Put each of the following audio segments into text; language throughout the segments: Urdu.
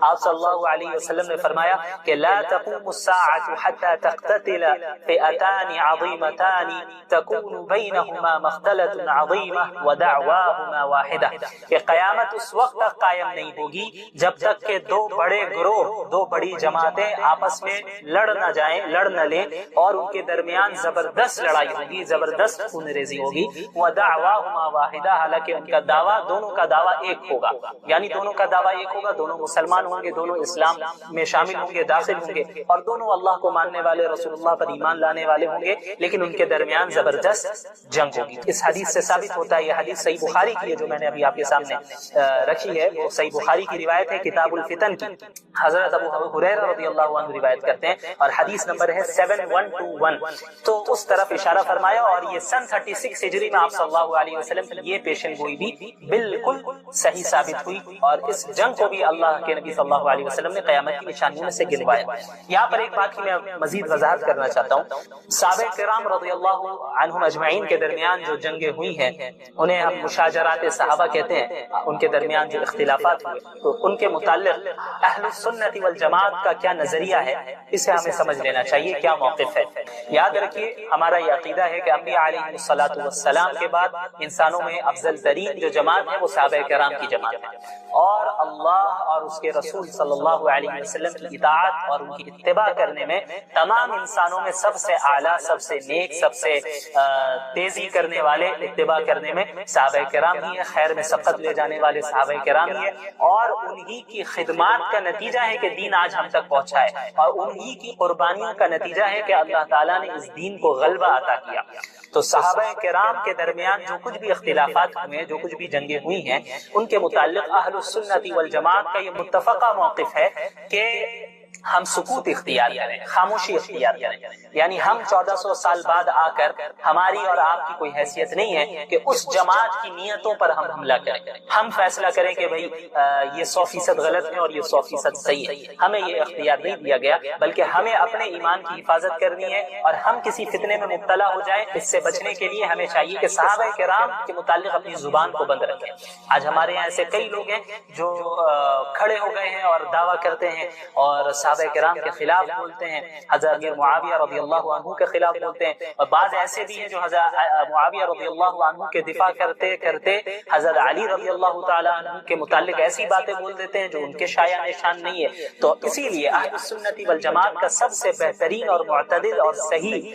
آپ صلی اللہ علیہ وسلم نے فرمایا کہ لا تقوم الساعة حتى تقتتل فئتان عظیمتان تكون بینہما مختلط عظیمہ ودعواہما واحدہ، کہ قیامت اس وقت تک قائم نہیں ہوگی جب تک کہ دو بڑے گروہ، دو بڑی جماعتیں آپس میں لڑ نہ لیں اور ان کے درمیان زبردست لڑائی ہوگی، زبردست خون ریزی ہوگی، ودعواہما واحدہ، حالانکہ ان کا دعویٰ، دونوں کا دعویٰ ایک ہوگا، یعنی دونوں کا دعویٰ ایک ہوگا، دونوں مسلمان ہوں گے، دونوں اسلام میں شامل ہوں گے، داخل ہوں گے، اور دونوں اللہ کو ماننے والے، رسول اللہ پر ایمان لانے والے ہوں گے، لیکن ان کے درمیان زبردست جنگ ہوگی۔ اس حدیث سے ثابت ہوتا ہے، یہ حدیث صحیح بخاری کی ہے جو میں نے ابھی آپ کے سامنے رکھی ہے، وہ صحیح بخاری کی روایت ہے کتاب الفتن کی، حضرت ابو ہریرہ رضی اللہ عنہ روایت کرتے ہیں، اور حدیث نمبر ہے 7121۔ تو اس طرف اشارہ فرمایا، اور یہ سن 36 ہجری میں آپ صلی اللہ علیہ وسلم کی یہ پیشن گوئی بھی بالکل صحیح ثابت ہوئی، اور اس جنگ کو بھی اللہ کے نبی صلی اللہ علیہ وسلم نے قیامت کی نشانیوں میں سے گنوایا۔ یہاں پر ایک بات کی میں مزید وضاحت کرنا چاہتا ہوں، صحابہ کرام رضی اللہ عنہم اجمعین کے درمیان جو جنگیں ہوئی ہیں انہیں ہم مشاجرات صحابہ کہتے ہیں، ان کے درمیان جو اختلافات ہوئے، تو ان کے متعلق اہل السنت والجماعت کا کیا نظریہ ہے، اسے ہمیں سمجھ لینا چاہیے، کیا موقف ہے۔ یاد رکھیے ہمارا یہ عقیدہ ہے کہ انبیاء علیہ الصلوۃ والسلام کے بعد انسانوں میں افضل ترین جو جماعت ہے وہ صحابہ کرام کی جماعت ہے، اور اللہ اور اس کے رسول صلی اللہ علیہ وسلم کی اطاعت اور ان کی اتباع کرنے میں تمام انسانوں میں سب سے اعلیٰ، سب سے نیک، سب سے تیزی کرنے والے اتباع کرنے میں صحابہ کرام ہی ہے، خیر میں سبقت لے جانے والے صحابہ کرام ہی ہے، اور انہی کی خدمات کا نتیجہ ہے کہ دین آج ہم تک پہنچا ہے، اور انہی کی قربانیوں کا نتیجہ ہے کہ اللہ تعالیٰ نے اس دین کو غلبہ عطا کیا۔ تو صحابہ کرام کے درمیان جو کچھ بھی اختلافات ہوئے، جو کچھ بھی جنگیں ہوئی ہیں، ان کے متعلق اہل السنت والجماعت کا یہ متفقہ موقف ہے کہ ہم سکوت اختیار کریں، خاموشی اختیار کریں، یعنی ہم 1400 سال بعد آ کر ہماری اور آپ کی کوئی حیثیت نہیں ہے کہ اس جماعت کی نیتوں پر ہم حملہ کریں، ہم فیصلہ کریں کہ بھئی یہ 100% غلط ہے اور یہ 100% صحیح ہے، ہمیں یہ اختیار نہیں دیا گیا، بلکہ ہمیں اپنے ایمان کی حفاظت کرنی ہے، اور ہم کسی فتنے میں مبتلا ہو جائیں اس سے بچنے کے لیے ہمیں چاہیے کہ صحابہ کرام کے متعلق اپنی زبان کو بند رکھیں۔ آج ہمارے یہاں ایسے کئی لوگ ہیں جو کھڑے ہو گئے ہیں اور دعویٰ کرتے ہیں اور صحابہ کرام کے خلاف بولتے ہیں، حضرت امیر معاویہ رضی اللہ عنہ کے خلاف بولتے ہیں، اور بعض ایسے بھی ہیں جو حضرت معاویہ رضی اللہ عنہ کے دفاع کرتے کرتے حضرت علی رضی اللہ تعالی عنہ کے متعلق ایسی باتیں بول دیتے ہیں جو ان کے شایع نشان نہیں ہے۔ تو اسی لیے اہل السنت والجماعت کا سب سے بہترین اور معتدل اور صحیح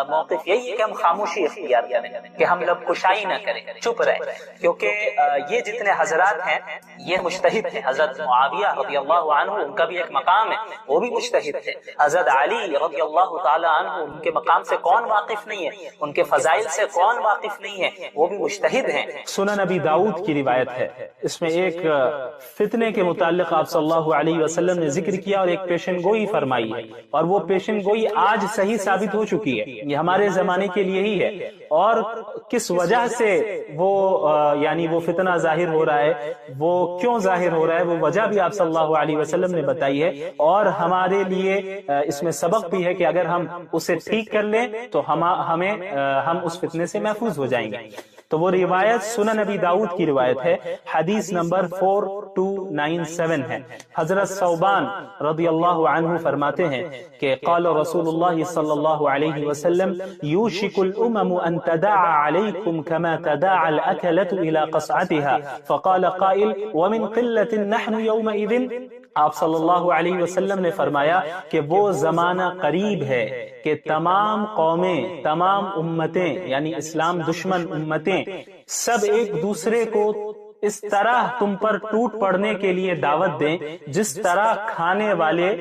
موقف یہی ہے کہ ہم خاموشی اختیار کریں، کہ ہم لب کشائی نہ کریں، چپ رہیں، کیونکہ یہ جتنے حضرات ہیں یہ مجتہد ہیں۔ حضرت معاویہ رضی اللہ عنہ ان کا بھی ایک مقام ہے، وہ بھی مجتہد تھے۔ حضرت علی رضی اللہ تعالی عنہ ان کے مقام سے کون واقف نہیں ہے، ان کے فضائل سے کون واقف نہیں ہے، وہ بھی مجتہد ہیں۔ سنن نبی داؤد کی روایت ہے، اس میں ایک فتنے کے متعلق آپ صلی اللہ علیہ وسلم نے ذکر کیا اور ایک پیشن گوئی فرمائی ہے، اور وہ پیشن گوئی آج صحیح ثابت ہو چکی ہے، یہ ہمارے زمانے کے لیے ہی ہے، اور کس وجہ سے وہ یعنی وہ فتنہ ظاہر ہو رہا ہے، وہ کیوں ظاہر ہو رہا ہے، وہ وجہ بھی آپ صلی اللہ علیہ وسلم نے بتائی ہے، اور ہمارے لیے اس میں سبق بھی ہے کہ اگر ہم اسے ٹھیک کر لیں تو ہم اس فتنے سے محفوظ ہو جائیں گے۔ تو وہ روایت سنن نبی داؤد کی روایت ہے، حدیث نمبر 4297 ہے۔ حضرت ثوبان رضی اللہ عنہ فرماتے ہیں کہ قال رسول اللہ صلی اللہ علیہ وسلم یوشک الامم ان تداعى علیکم کما تداعى الاکلۃ الى قصعتها فقال قائل ومن قلۃ نحن یومئذ۔ آپ صلی اللہ علیہ وسلم نے فرمایا کہ وہ زمانہ قریب ہے کہ تمام قومیں، تمام امتیں یعنی اسلام دشمن امتیں سب ایک دوسرے کو اس طرح تم پر ٹوٹ پڑنے کے لیے دعوت دیں جس طرح کھانے والے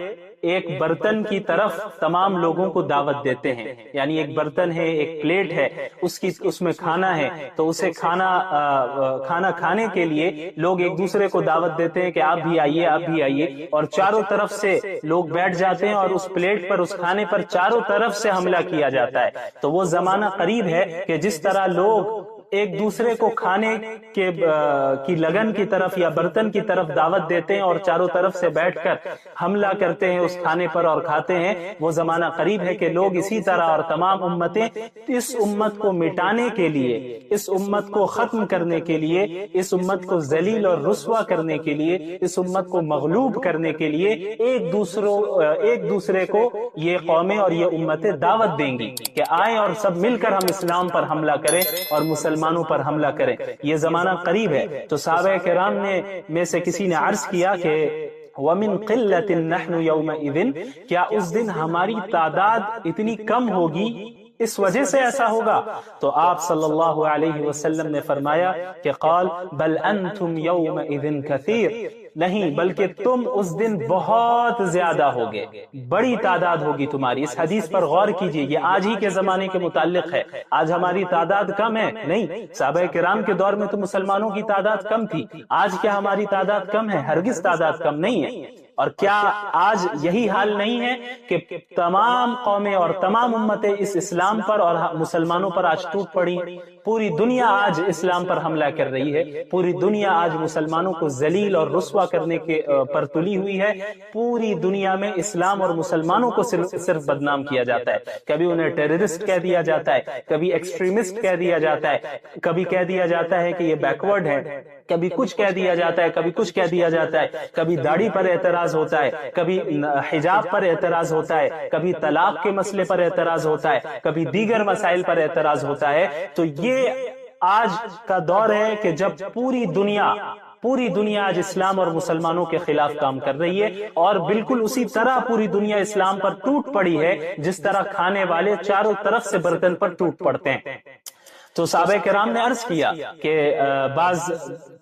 ایک برتن کی طرف تمام لوگوں کو دعوت دیتے ہیں، یعنی ایک برتن ہے، ایک پلیٹ ہے، اس میں کھانا ہے، تو اسے کھانا کھانے کے لیے لوگ ایک دوسرے کو دعوت دیتے ہیں کہ آپ بھی آئیے، آپ بھی آئیے، اور چاروں طرف سے لوگ بیٹھ جاتے ہیں اور اس پلیٹ پر، اس کھانے پر چاروں طرف سے حملہ کیا جاتا ہے۔ تو وہ زمانہ قریب ہے کہ جس طرح لوگ ایک دوسرے کو کھانے کی لگن کی طرف یا برتن کی طرف دعوت دیتے ہیں اور چاروں طرف سے بیٹھ کر حملہ کرتے ہیں اس کھانے پر اور کھاتے ہیں، وہ زمانہ قریب ہے کہ لوگ اسی طرح اور تمام امتیں اس امت کو مٹانے کے لیے، اس امت کو ختم کرنے کے لیے، اس امت کو ذلیل اور رسوا کرنے کے لیے، اس امت کو مغلوب کرنے کے لیے ایک دوسرے کو یہ قومیں اور یہ امتیں دعوت دیں گی کہ آئیں اور سب مل کر ہم اسلام پر حملہ کریں اور مسلمانوں پر حملہ کریں۔ یہ زمانہ قریب ہے۔ تو صحابہ کرام میں سے کسی نے عرض کیا کہ وَمِن قِلَّةٍ نَحْنُ يَوْمَئِذٍ، کیا اس دن ہماری تعداد اتنی کم ہوگی، اس وجہ سے ایسا ہوگا؟ تو آپ صلی اللہ علیہ وسلم نے فرمایا کہ قال بل انتم یومئذ کثیر، نہیں بلکہ تم اس دن بہت زیادہ ہوگے، بڑی تعداد ہوگی تمہاری۔ اس حدیث پر غور کیجئے، یہ آج ہی کے زمانے کے متعلق ہے۔ آج ہماری تعداد کم ہے؟ نہیں، صحابہ کرام کے دور میں تو مسلمانوں کی تعداد کم تھی۔ آج کیا ہماری تعداد کم ہے؟ ہرگز تعداد کم نہیں ہے۔ اور کیا آج یہی حال نہیں ہے کہ تمام قومیں اور تمام امتیں اس اسلام پر اور مسلمانوں پر آج ٹوٹ پڑی؟ پوری دنیا آج اسلام پر حملہ کر رہی ہے، پوری دنیا آج مسلمانوں کو ذلیل اور رسوا کرنے کے پر تلی ہوئی ہے۔ پوری دنیا میں اسلام اور مسلمانوں کو صرف بدنام کیا جاتا ہے، کبھی انہیں ٹیررسٹ کہہ دیا جاتا ہے، کبھی ایکسٹریمسٹ کہہ دیا جاتا ہے، کبھی کہہ دیا جاتا ہے کہ یہ بیکورڈ ہے، کبھی کچھ کہہ دیا جاتا ہے، کبھی کچھ کہہ دیا جاتا ہے، کبھی داڑھی پر اعتراض ہوتا ہے، کبھی حجاب پر اعتراض ہوتا ہے، کبھی طلاق کے مسئلے پر اعتراض ہوتا ہے، کبھی دیگر مسائل پر اعتراض ہوتا ہے۔ تو یہ آج کا دور ہے کہ جب پوری دنیا آج اسلام اور مسلمانوں کے خلاف کام کر رہی ہے، اور بالکل اسی طرح پوری دنیا اسلام پر ٹوٹ پڑی ہے جس طرح کھانے والے چاروں طرف سے برتن پر ٹوٹ پڑتے ہیں۔ تو صحابہ کرام نے عرض کیا کہ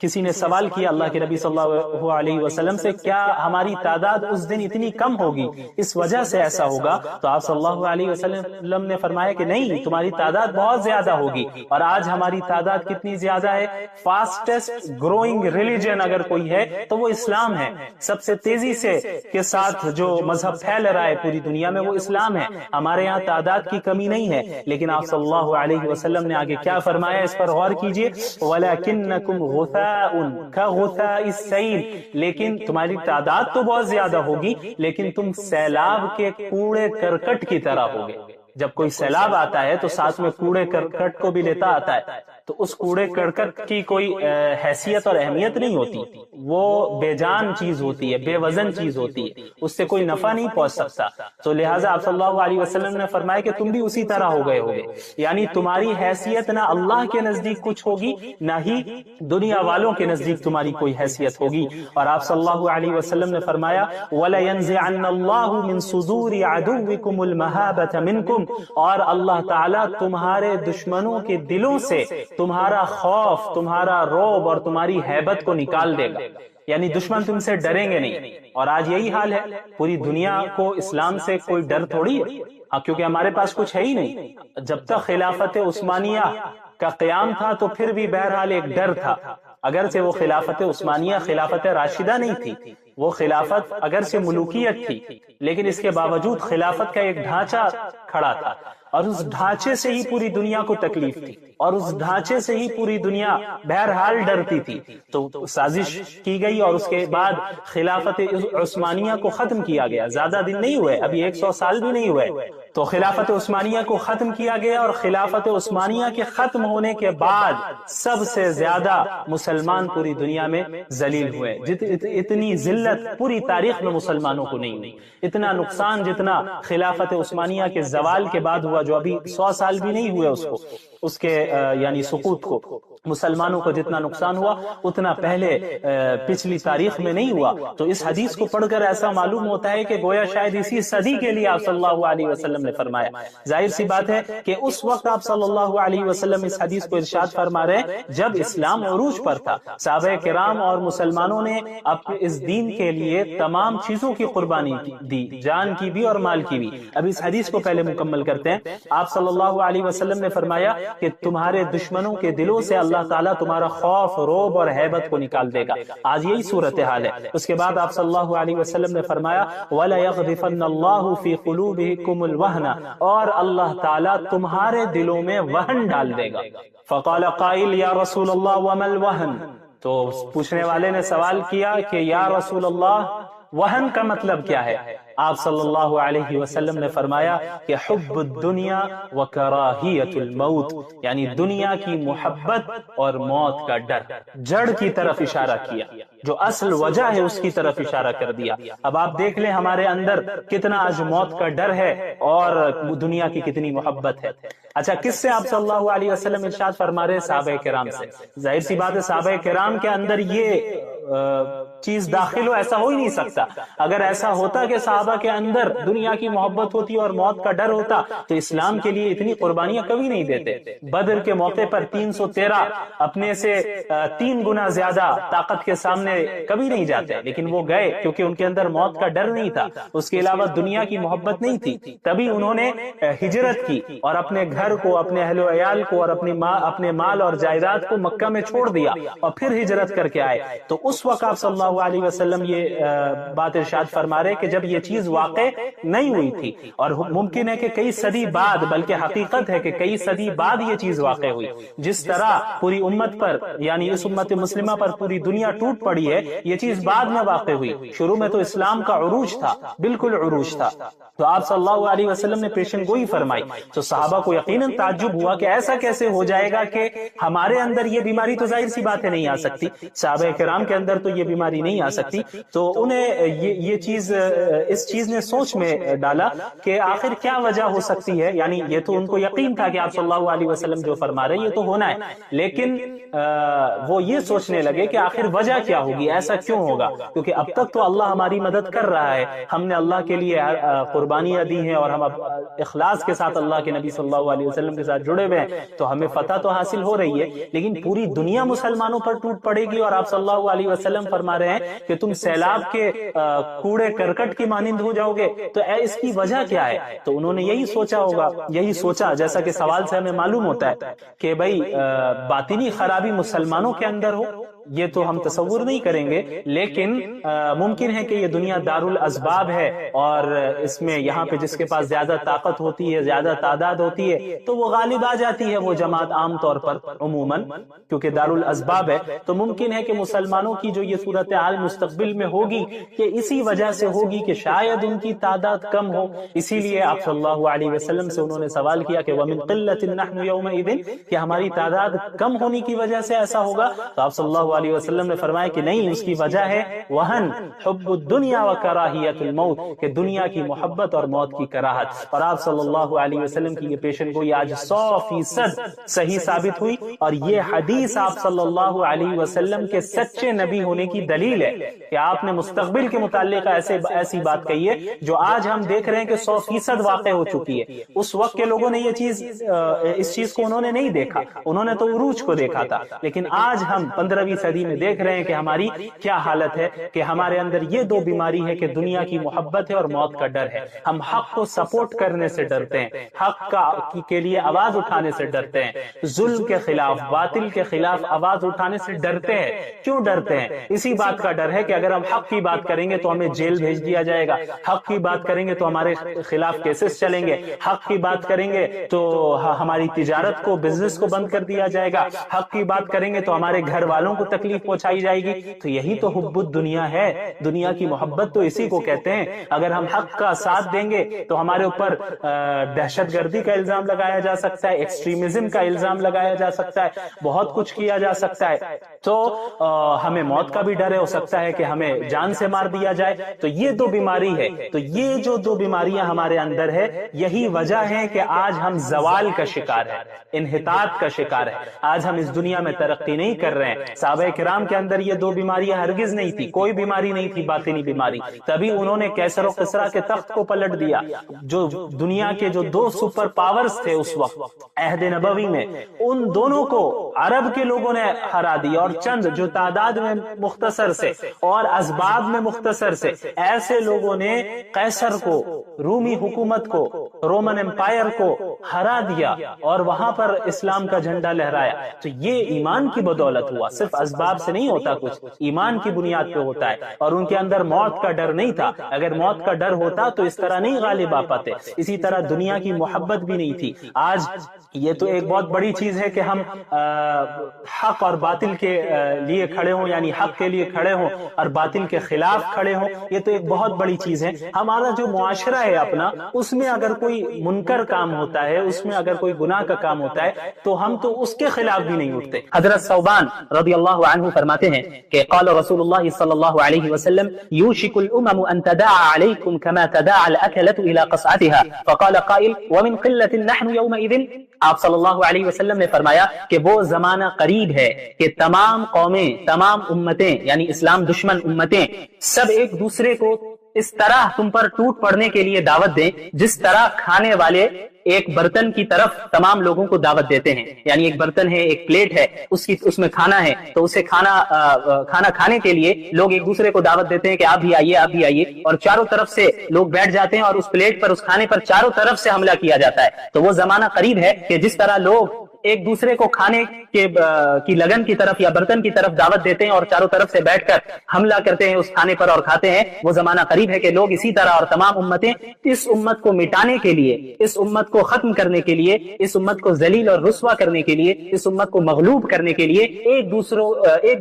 کسی نے سوال کیا اللہ کے نبی صلی اللہ علیہ وسلم سے، کیا ہماری تعداد اس دن اتنی کم ہوگی، اس وجہ سے ایسا ہوگا؟ تو آپ صلی اللہ علیہ وسلم نے فرمایا کہ نہیں، تمہاری تعداد بہت زیادہ ہوگی۔ اور آج ہماری تعداد کتنی زیادہ ہے؟ فاسٹسٹ گروئنگ ریلیجن اگر کوئی ہے تو وہ اسلام ہے۔ سب سے تیزی سے کے ساتھ جو مذہب پھیل رہا ہے پوری دنیا میں وہ اسلام ہے۔ ہمارے یہاں تعداد کی کمی نہیں ہے، لیکن آپ صلی اللہ علیہ وسلم نے آگے کیا فرمایا، اس پر غور کیجئے، وَلَكِنَّكُمْ غُثَاءٌ كَغُثَاءِ السَّيْلِ، لیکن تمہاری تعداد تو بہت زیادہ ہوگی لیکن تم سیلاب کے کوڑے کرکٹ کی طرح ہوگے۔ جب کوئی سیلاب آتا ہے تو ساتھ میں کوڑے کرکٹ کو بھی لیتا آتا ہے، تو اس کوڑے کرکٹ کی کوئی حیثیت اور اہمیت نہیں ہوتی، وہ بے جان چیز ہوتی ہے، بے وزن چیز ہوتی ہے، اس سے کوئی نفع نہیں پہنچ سکتا۔ تو لہٰذا آپ صلی اللہ علیہ وسلم نے فرمایا کہ تم بھی اسی طرح ہو گئے ہوگے، یعنی تمہاری حیثیت نہ اللہ کے نزدیک کچھ ہوگی، نہ ہی دنیا والوں کے نزدیک تمہاری کوئی حیثیت ہوگی۔ اور آپ صلی اللہ علیہ وسلم نے فرمایا وَلَيَنزِعَنَّ اللَّهُ مِن صُدُورِ عَدُوِّكُمُ الْمَهَابَةَ مِنْكُمْ، اور اللہ تعالیٰ تمہارے دشمنوں کے دلوں سے تمہارا خوف، تمہارا رعب اور تمہاری ہیبت کو نکال دے گا، یعنی دشمن تم سے ڈریں گے نہیں۔ اور آج یہی حال ہے، پوری دنیا کو اسلام سے کوئی ڈر تھوڑی ہے، کیونکہ ہمارے پاس کچھ ہے ہی نہیں۔ جب تک خلافت عثمانیہ کا قیام تھا تو پھر بھی بہرحال ایک ڈر تھا، اگرچہ وہ خلافت عثمانیہ خلافت راشدہ نہیں تھی، وہ خلافت اگرچہ ملوکیت تھی، لیکن اس کے باوجود خلافت کا ایک ڈھانچہ کھڑا تھا، اور اس ڈھانچے سے ہی پوری دنیا کو تکلیف تھی، اور اس ڈھانچے سے ہی پوری دنیا بہرحال ڈرتی تھی۔ تو سازش کی گئی اور اس کے بعد خلافت عثمانیہ کو ختم کیا گیا۔ زیادہ دن نہیں ہوئے، ابھی 100 سال بھی نہیں ہوئے، تو خلافت عثمانیہ کو ختم کیا گیا، اور خلافت عثمانیہ کے ختم ہونے کے بعد سب سے زیادہ مسلمان پوری دنیا میں ذلیل ہوئے۔ اتنی ذلت پوری تاریخ میں مسلمانوں کو نہیں ہوئی، اتنا نقصان جتنا خلافت عثمانیہ کے زوال کے بعد ہوا، جو ابھی 100 سال بھی نہیں ہوئے اس کے یعنی سقوط کو، مسلمانوں کو جتنا نقصان ہوا اتنا پہلے پچھلی تاریخ میں نہیں ہوا۔ تو اس حدیث کو پڑھ کر ایسا معلوم ہوتا ہے کہ گویا شاید اسی صدی کے لیے آپ صلی اللہ علیہ وسلم نے فرمایا۔ ظاہر سی بات ہے کہ اس وقت آپ صلی اللہ علیہ وسلم اس حدیث کو ارشاد فرما رہے ہیں جب اسلام عروج پر تھا۔ صحابہ کرام اور مسلمانوں نے اس دین کے لیے تمام چیزوں کی قربانی دی، جان کی بھی اور مال کی بھی۔ اب اس حدیث کو پہلے مکمل کرتے ہیں۔ آپ صلی اللہ علیہ وسلم نے فرمایا کہ تمہارے دشمنوں کے دلوں سے اللہ تعالیٰ تمہارا خوف، رعب اور ہیبت کو نکال دے گا۔ آج یہی صورتحال ہے۔ اس کے بعد آپ صلی اللہ علیہ وسلم نے فرمایا وَلَيَغْرِفَنَّ اللَّهُ فِي قُلُوبِكُمُ الْوَهْنَ وہنا، اور اللہ تعالیٰ تمہارے دلوں میں وہن ڈال دے گا۔ فقال قائل یا رسول اللہ وما الوہن، تو پوچھنے والے نے سوال کیا کہ یا رسول اللہ وہن کا مطلب کیا ہے؟ آپ صلی اللہ علیہ وسلم نے فرمایا کہ حب الدنیا وکراہیت الموت، یعنی دنیا کی محبت اور موت کا ڈر۔ جڑ کی طرف اشارہ کیا، جو اصل وجہ ہے اس کی طرف اشارہ کر دیا۔ اب آپ دیکھ لیں ہمارے اندر کتنا آج موت کا ڈر ہے اور دنیا کی کتنی محبت ہے۔ اچھا، کس سے آپ صلی اللہ علیہ وسلم ارشاد فرما رہے؟ صحابہ کرام سے۔ ظاہر سی بات ہے صحابہ کرام کے اندر یہ چیز داخل ہو، ایسا ہو ہی نہیں سکتا۔ اگر ایسا ہوتا کہ صحابہ کے اندر دنیا کی محبت ہوتی اور موت کا ڈر ہوتا تو اسلام کے لیے اتنی قربانیاں کبھی نہیں دیتے۔ بدر کے موقع پر 313 اپنے سے 3 گنا زیادہ طاقت کے سامنے کبھی نہیں جاتے، لیکن وہ گئے کیونکہ ان کے اندر موت کا ڈر نہیں تھا، اس کے علاوہ دنیا کی محبت نہیں تھی۔ تبھی انہوں نے ہجرت کی اور اپنے گھر کو، اپنے اہل و عیال کو اور اپنے مال اور جائیداد کو مکہ میں چھوڑ دیا اور پھر ہجرت کر کے آئے۔ تو اس وقت آپ صلی اللہ علیہ وسلم یہ بات ارشاد فرما رہے کہ جب یہ چیز واقع نہیں ہوئی تھی، اور ممکن ہے کہ کئی صدی بعد، بلکہ حقیقت ہے کہ کئی صدی بعد یہ چیز واقع ہوئی۔ جس طرح پوری امت پر، یعنی اس امت مسلمہ پر پوری دنیا ٹوٹ پڑی ہے، یہ چیز بعد میں واقع ہوئی۔ شروع میں تو اسلام کا عروج تھا، بالکل عروج تھا۔ تو آپ صلی اللہ علیہ وسلم نے پیشن گوئی فرمائی، تو صحابہ کو یقیناً تعجب ہوا کہ ایسا کیسے ہو جائے گا کہ ہمارے اندر یہ بیماری تو ظاہر سی بات ہے نہیں آ سکتی، صحابہ کرام کے اندر تو یہ بیماری نہیں آ سکتی۔ تو انہیں یہ چیز، اس چیز نے سوچ میں ڈالا کہ آخر کیا وجہ ہو سکتی ہے۔ یعنی یہ تو ان کو یقین تھا کہ آپ صلی اللہ علیہ وسلم جو فرما رہے یہ تو ہونا ہے، لیکن وہ یہ سوچنے لگے کہ آخر وجہ کیا ہوگی، ایسا کیوں ہوگا؟ کیونکہ اب تک تو اللہ ہماری مدد کر رہا ہے، ہم نے اللہ کے لیے قربانیاں دی ہیں اور ہم اب اخلاص کے ساتھ اللہ کے نبی صلی اللہ علیہ وسلم کے ساتھ جڑے ہوئے ہیں، تو ہمیں فتح تو حاصل ہو رہی ہے۔ لیکن پوری دنیا مسلمانوں پر ٹوٹ پڑے گی اور آپ صلی اللہ علیہ وسلم فرما رہے ہیں کہ تم سیلاب کے کوڑے کرکٹ کی مانند ہو جاؤ گے، تو اس کی وجہ کیا ہے؟ تو انہوں نے یہی سوچا ہوگا، یہی سوچا جیسا کہ سوال سے ہمیں معلوم ہوتا ہے کہ بھائی باطنی خرابی مسلمانوں کے اندر ہو، یہ تو ہم تصور نہیں کریں گے، لیکن ممکن ہے کہ یہ دنیا دار الاسباب ہے اور اس میں یہاں پہ جس کے پاس زیادہ طاقت ہوتی ہے، زیادہ تعداد ہوتی ہے، تو وہ غالب آ جاتی ہے وہ جماعت عام طور پر عموماً، کیونکہ دار الاسباب ہے۔ تو ممکن ہے کہ مسلمانوں کی جو یہ صورتحال مستقبل میں ہوگی کہ اسی وجہ سے ہوگی کہ شاید ان کی تعداد کم ہو، اسی لیے آپ صلی اللہ علیہ وسلم سے انہوں نے سوال کیا کہ وَمِن قِلَّةٍ نَحْنُ يَوْمَئِذٍ، کہ ہماری تعداد کم ہونے کی وجہ سے ایسا ہوگا؟ تو آپ صلی اللہ علیہ وسلم نے فرمایا کہ نہیں، اس کی وجہ ہے وہن، حب الدنیا و کراہیت الموت، کہ دنیا کی محبت اور موت کی کراہت۔ اور آپ صلی اللہ علیہ وسلم کی یہ پیشن گوئی آج 100% صحیح ثابت ہوئی، اور یہ حدیث آپ صلی اللہ علیہ وسلم کے سچے نبی ہونے کی دلیل ہے کہ آپ نے مستقبل کے متعلق ایسی بات کہی ہے جو آج ہم دیکھ رہے ہیں کہ 100% واقع ہو چکی ہے۔ اس وقت کے لوگوں نے یہ چیز، اس چیز کو انہوں نے نہیں دیکھا، انہوں نے تو عروج کو دیکھا تھا، لیکن آج ہم 15ویں صدی میں دیکھ رہے ہیں کہ ہماری کیا حالت ہے، کہ ہمارے اندر یہ دو بیماری ہے کہ دنیا کی محبت ہے اور موت کا ڈر ہے۔ ہم حق کو سپورٹ کرنے سے ڈرتے ہیں، حق کے لیے آواز اٹھانے سے ڈرتے ہیں، ظلم کے خلاف، باطل کے خلاف آواز اٹھانے سے ڈرتے ہیں۔ کیوں ڈرتے ہیں؟ اسی بات کا ڈر ہے کہ اگر ہم حق کی بات کریں گے تو ہمیں جیل بھیج دیا جائے گا، حق کی بات کریں گے تو ہمارے خلاف کیسز چلیں گے، حق کی بات کریں گے تو ہماری تجارت کو، بزنس کو بند کر دیا جائے گا، حق کی بات کریں گے تو ہمارے گھر والوں کو تکلیف پہنچائی جائے گی۔ تو یہی تو حب الدنیا ہے، دنیا کی محبت تو اسی کو کہتے ہیں۔ اگر ہم حق کا ساتھ دیں گے تو ہمارے اوپر دہشت گردی کا الزام لگایا جا سکتا ہے، ایکسٹریمزم کا الزام لگایا جا سکتا ہے، بہت کچھ کیا جا سکتا ہے۔ تو ہمیں موت کا بھی ڈر ہو سکتا ہے کہ ہمیں جان سے مار دیا جائے۔ تو یہ دو بیماری ہے، تو یہ جو دو بیماریاں ہمارے اندر ہے، یہی وجہ ہے کہ آج ہم زوال کا شکار ہے، انحطاط کا شکار ہے۔ آج ہم اس دنیا میں ترقی نہیں کر رہے ہیں۔ صحابہ کرام کے اندر یہ دو بیماریاں ہرگز نہیں تھی، کوئی بیماری نہیں تھی باطنی بیماری، تبھی انہوں نے کیسر و قسرا کے تخت کو پلٹ دیا۔ جو دنیا کے جو دو سپر پاورز تھے اس وقت عہد نبوی میں، ان دونوں کو عرب کے لوگوں نے ہرا دیا، اور چند جو تعداد میں مختصر سے اور اسباب میں مختصر سے ایسے لوگوں نے قیصر کو، رومی حکومت کو، رومن امپائر کو ہرا دیا اور وہاں پر اسلام کا جھنڈا لہرایا۔ تو یہ ایمان کی بدولت ہوا، صرف اسباب سے نہیں ہوتا کچھ، ایمان کی بنیاد پہ ہوتا ہے، اور ان کے اندر موت کا ڈر نہیں تھا۔ اگر موت کا ڈر ہوتا تو اس طرح نہیں غالب آ پاتے۔ اسی طرح دنیا کی محبت بھی نہیں تھی۔ آج یہ تو ایک بہت بڑی چیز ہے کہ ہم حق اور باطل کے لیے کھڑے ہوں، یعنی حق کے لیے کھڑے ہوں اور باطل کے خلاف کھڑے ہوں، یہ تو ایک بہت بڑی چیز ہے۔ ہمارا جو معاشرہ ہے اپنا، اس میں اگر کوئی منکر کام ہوتا ہے، اس میں اگر کوئی گناہ کا کام ہوتا ہے تو ہم تو اس کے خلاف بھی نہیں اٹھتے۔ حضرت ثوبان رضی اللہ عنہ فرماتے ہیں کہ قال رسول اللہ صلی اللہ علیہ وسلم یوشک الامم ان تداعى علیکم کما تداعى الاکلۃ الى قصعتها فقال قائل ومن قلۃ نحن یومئذ۔ آپ صلی اللہ علیہ وسلم نے فرمایا کہ وہ زمانہ قریب ہے کہ تمام قومیں، تمام امتیں، یعنی اسلام دشمن امتیں، سب ایک دوسرے کو اس طرح تم پر ٹوٹ پڑنے کے لیے دعوت دیں جس طرح کھانے والے ایک برتن کی طرف تمام لوگوں کو دعوت دیتے ہیں۔ یعنی ایک برتن ہے، ایک پلیٹ ہے، اس میں کھانا ہے، تو اسے کھانا کھانے کے لیے لوگ ایک دوسرے کو دعوت دیتے ہیں کہ آپ بھی آئیے، آپ بھی آئیے، اور چاروں طرف سے لوگ بیٹھ جاتے ہیں اور اس پلیٹ پر، اس کھانے پر چاروں طرف سے حملہ کیا جاتا ہے۔ تو وہ زمانہ قریب ہے کہ جس طرح لوگ ایک دوسرے کو کھانے کی لگن کی طرف یا برتن کی طرف دعوت دیتے ہیں اور چاروں طرف سے بیٹھ کر حملہ کرتے ہیں اس کھانے پر اور کھاتے ہیں، وہ زمانہ قریب ہے کہ لوگ اسی طرح، اور تمام امتیں اس امت کو مٹانے کے لیے، اس امت کو ختم کرنے کے لیے، اس امت کو ذلیل اور رسوا کرنے کے لیے، اس امت کو مغلوب کرنے کے لیے ایک